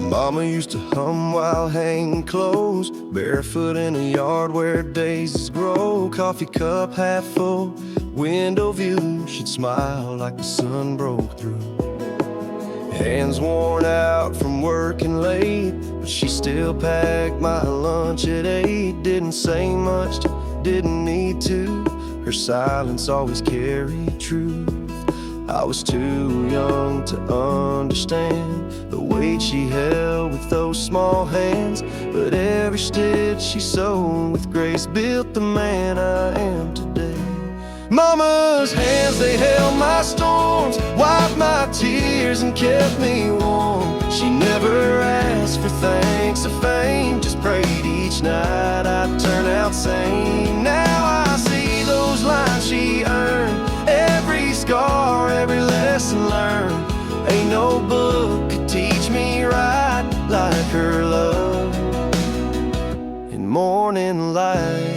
Mama used to hum while hanging clothes, barefoot in a yard where daisies grow. Coffee cup half full, window view. She'd smile like the sun broke through. Hands worn out from working late, but she still packed my lunch at 8. Didn't say much, didn't need to. Her silence always carried truth. I was too young to understand the weight she held with those small hands, but every stitch she sewed with grace built the man I am today. Mama's hands, they held my storms, wiped my tears and kept me warm. She never asked for thanks or fame, just prayed each night I'd turn out sane. Now I see those lines she earned, every scar, every lesson learned. Ain't no book could teach me right like her love in morning light.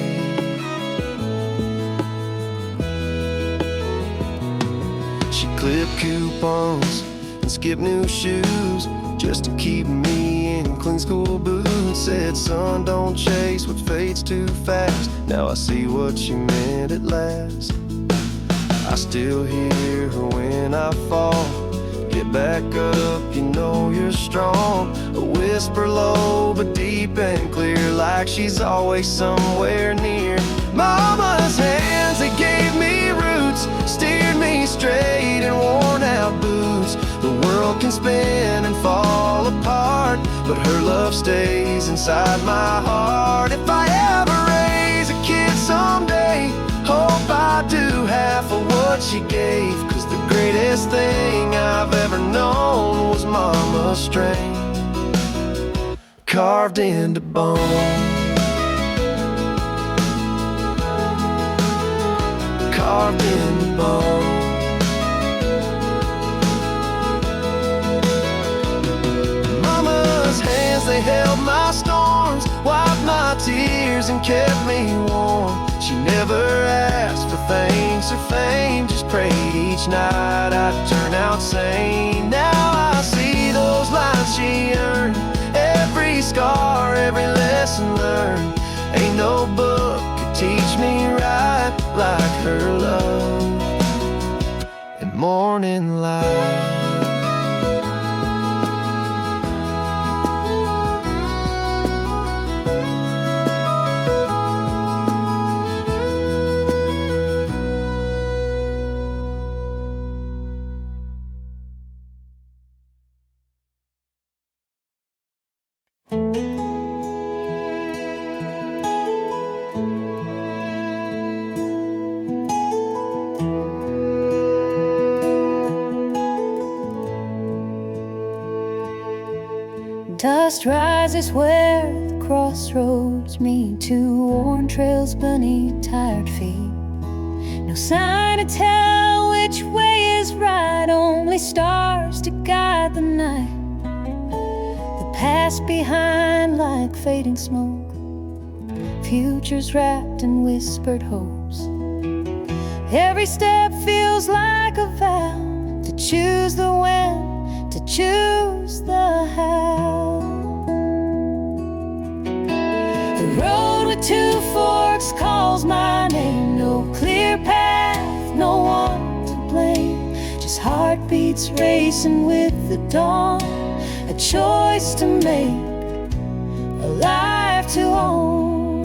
She clipped coupons and skipped new shoes just to keep me in clean school boots. Said, son, don't chase what fades too fast. Now I see what she meant at last. I still hear her when I fall. Get back up, you know you're strong. A whisper low but deep and clear, like she's always somewhere near. Mama's hands, they gave me roots, steered me straight in worn out boots. The world can spin and fall apart, but her love stays inside my heart. If I ever raise a kid someday, hope I do half of what she gave. 'Cause the greatest thing I've ever known was Mama's strength, carved into bone, carved into bone. Mama's hands, they held my storms, wiped my tears and kept me warm. She never asked for thanks or fame, just prayed each night I'd turn out sane. Now I see those lines she earned, every scar, every lesson learned. Ain't no book could teach me right like her love and morning light. Dust rises where the crossroads meet, two worn trails beneath tired feet. No sign to tell which way is right, only stars to guide the night. The past behind like fading smoke, futures wrapped in whispered hopes. Every step feels like a vow, to choose the when, to choose the how. The road with two forks calls my name, no clear path, no one to blame. Just heartbeats racing with the dawn, a choice to make, a life to own.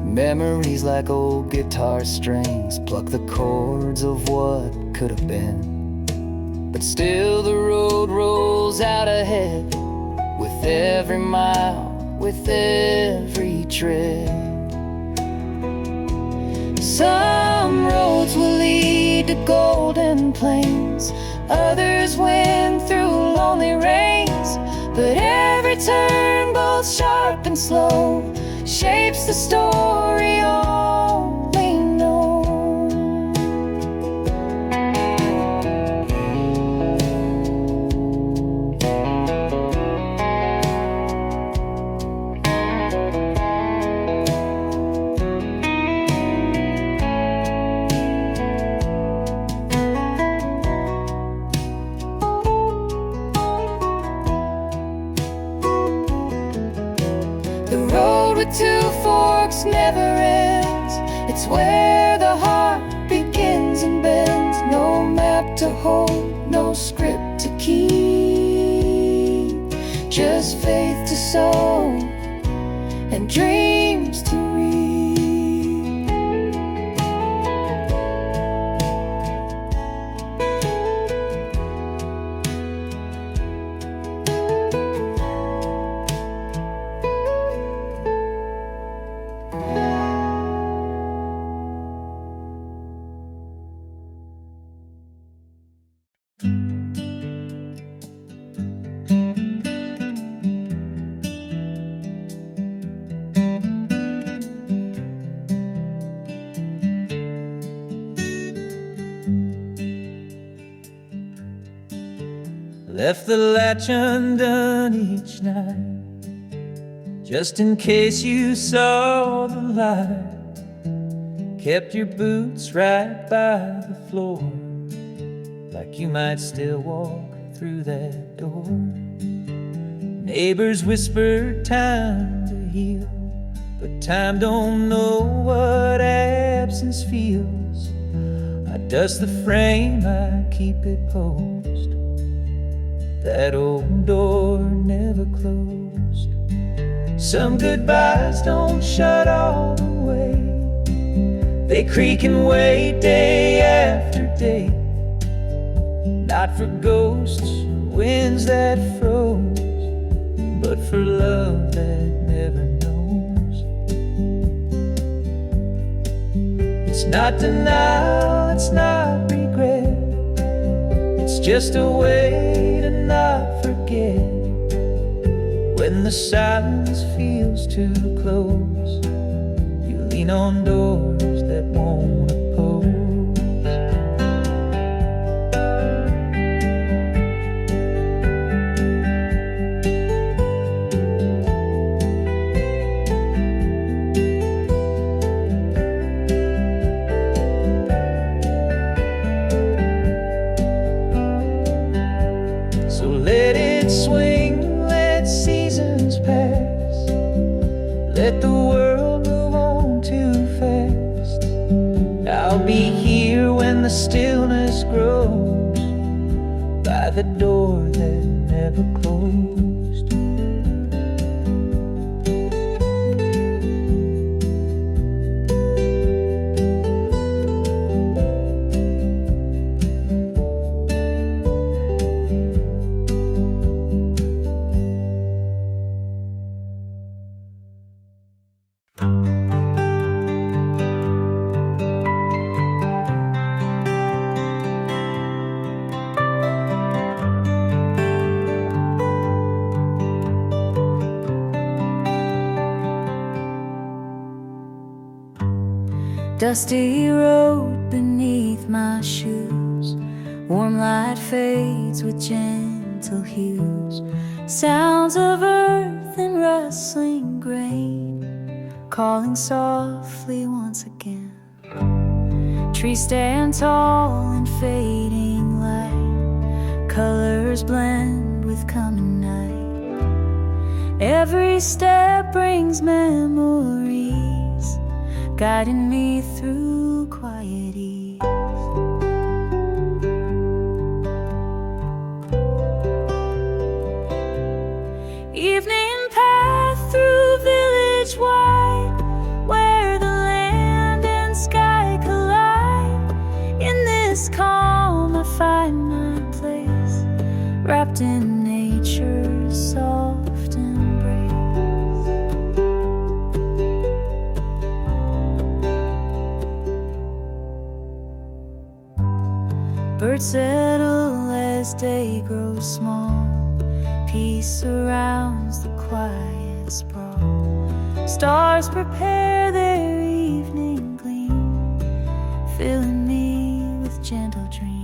Memories like old guitar strings pluck the chords of what could have been. But still the road rolls out ahead, with every mile, with every tread. Some roads will lead to golden plains, others win through lonely rains. But every turn, both sharp and slow, shapes the story only know. Two forks never ends, it's where the heart begins and bends. No map to hold, no script to keep, just faith to sow and dreams to read. Left the latch undone each night, just in case you saw the light. Kept your boots right by the floor, like you might still walk through that door. Neighbors whispered time to heal, but time don't know what absence feels. I dust the frame, I keep it posed. That old door never closed. Some goodbyes don't shut all the way. They creak and wait day after day. Not for ghosts or winds that froze, but for love that never knows. It's not denial, it's not regret. It's just a way to not forget. When the silence feels too close, you lean on doors that won't oppose. So let it swing, let seasons pass. Let the world move on too fast. I'll be here when the stillness grows, by the door that never closed. Dusty road beneath my shoes, warm light fades with gentle hues, sounds of earth and rustling grain, calling softly once again. Trees stand tall in fading light, colors blend with coming night. Every step brings memories, guiding me through quiet ease. Evening path through village wide, where the land and sky collide. In this calm I find my place, wrapped in nature's soft embrace. Birds settle as day grows small, peace surrounds the quiet sprawl. Stars prepare their evening gleam, filling me with gentle dreams.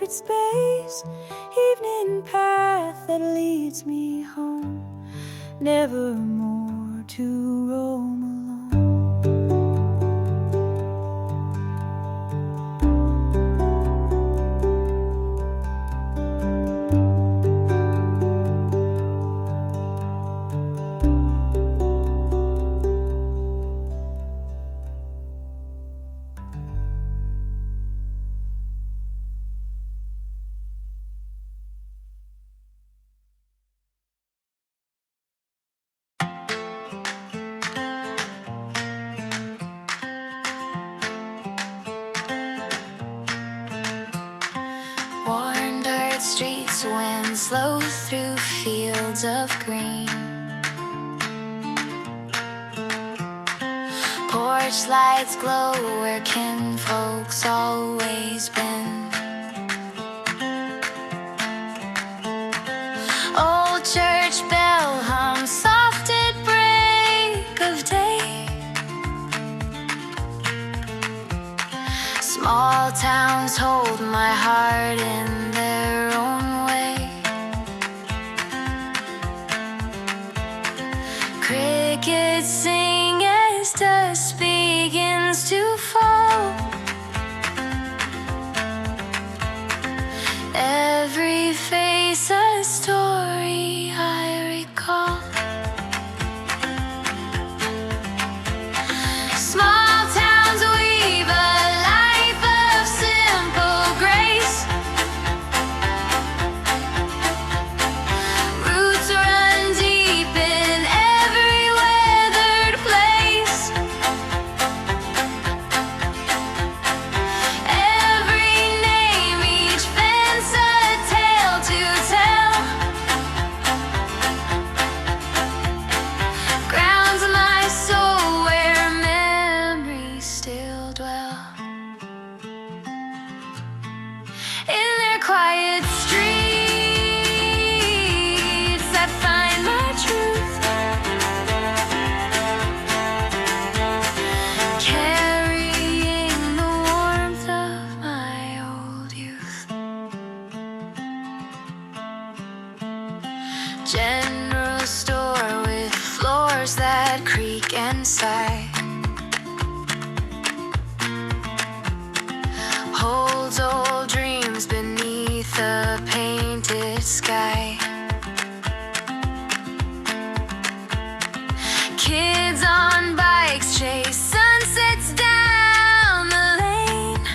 Space, evening path that leads me home, never more to roam alone. Worn dirt streets, wind slow through fields of green. porch lights glow where kinfolk's always been. Old church bell hums soft at break of day. Small towns hold my heart in their own way. Crickets sing as dusk begins to fall. Every face a story I recall. Small towns weave a life of simple grace. Roots run deep in every weathered place. Every name, each fence a tale to tell. Grounds my soul where memories still dwell. In their quiet streets I find my truth, carrying the warmth of my old youth. General store with floors that creak and sigh, holds old dreams beneath a painted sky. Kids on bikes chase sunsets down the lane.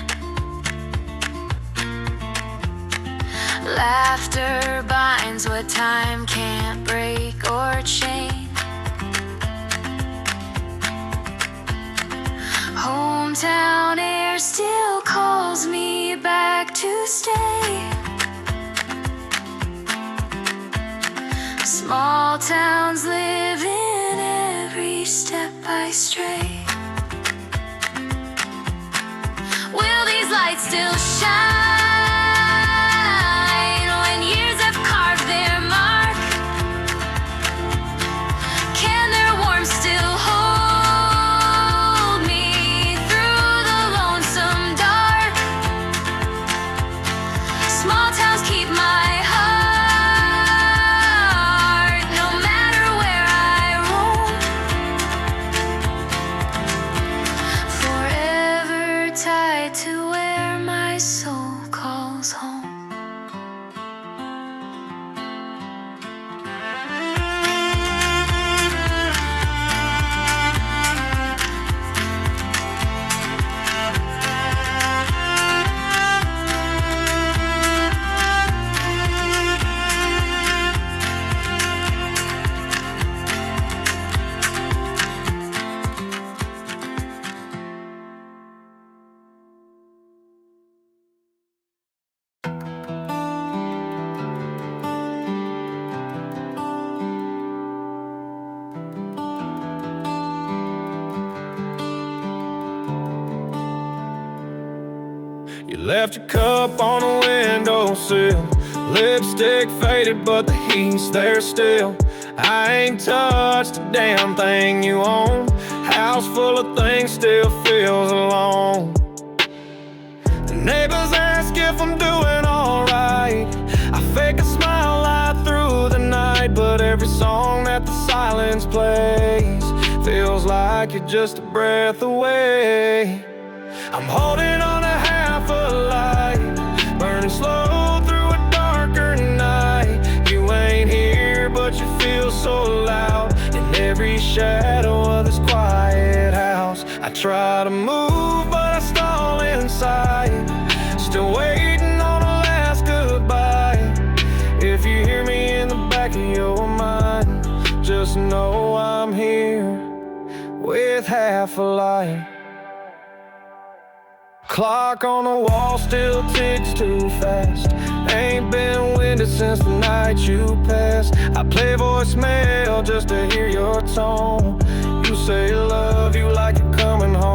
Laughter binds what time can't break or chain. Hometown air still calls me back to stay. Small towns live in every step I stray. Will these lights still shine when years have carved their mark? Can their warmth still hold me through the lonesome dark? Small towns keep my heart no matter where I roam. Forever tied to where my soul calls home. You left your cup on the windowsill. Lipstick faded, but the heat's there still. I ain't touched a damn thing you own. House full of things, still feels alone. The neighbors ask if I'm doing alright. I fake a smile right through the night, but every song that the silence plays feels like you're just a breath away. I'm holding on to half a light, burning slow through a darker night. You ain't here, but you feel so loud in every shadow of this quiet house. I try to move, but I stall inside, still waiting on a last goodbye. If you hear me in the back of your mind, just know I'm here with half a light. Clock on the wall still ticks too fast. Ain't been winded since the night you passed. I play voicemail just to hear your tone. You say I love you like you're coming home.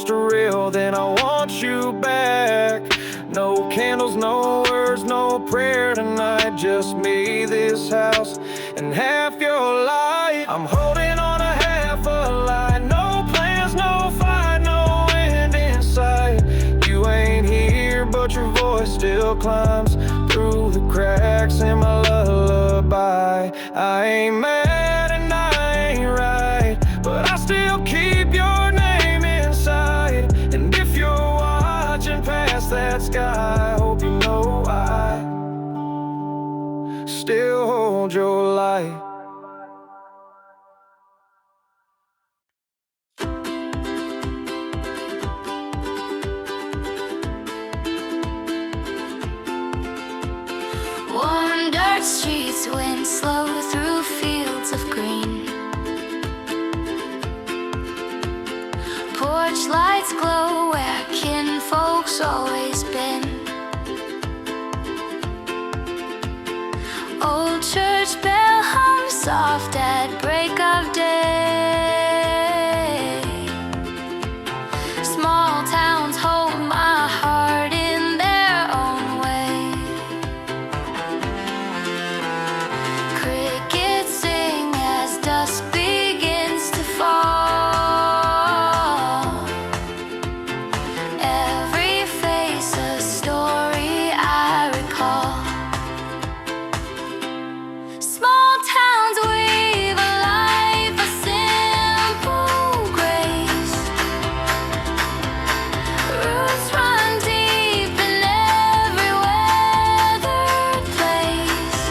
most real, then I want you back. No candles, no words, no prayer tonight. Just me, this house, and half your light. I'm holding on a half a lie. No plans, no fight, no end in sight. You ain't here, but your voice still climbs through the cracks in my lullaby. I ain't mad and I ain't right, but I still keep your name inside. And if you're watching past that sky, I hope you know I still hold your light. Warm dirt streets wind slow through fields of green. Porch lights glow where kinfolk's always been. Old church bell hums soft at break of day. Small towns hold my heart in their own way. Crickets sing as dusk begins to fall. Every face a story I recall. Small towns weave a life of simple grace. Roots run deep in every weathered place.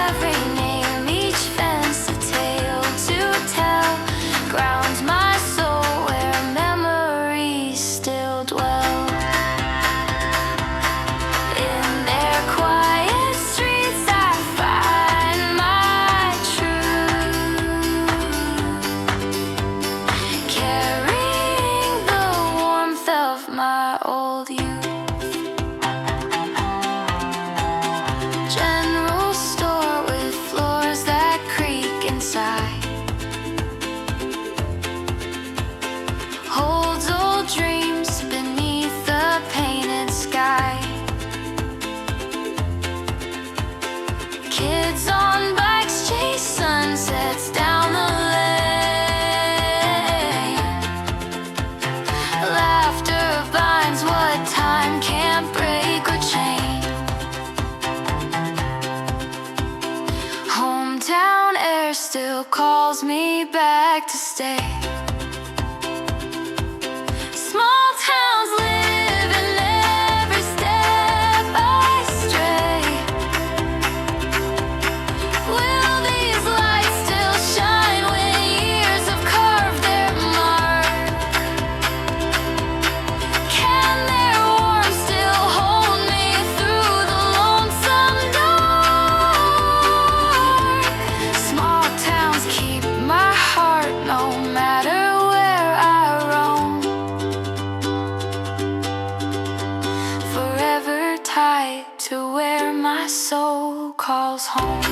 Every name, each fence a tale to tell. Grounds my soul where memories still dwell. In their quiet streets I find my truth, carrying the warmth of my old youth. General store with floors that creak inside, holds old dreams beneath the painted sky. Kids on bikes chase sunsets down the lane. Laughter binds what time can't break or chain. Hometown air still calls me back to stay. Small towns live in every step I stray. Will these lights still shine when years have carved their mark? Can their warmth still hold me through the lonesome dark? Small towns keep my heart no matter where I roam. Forever tied to where my soul calls home.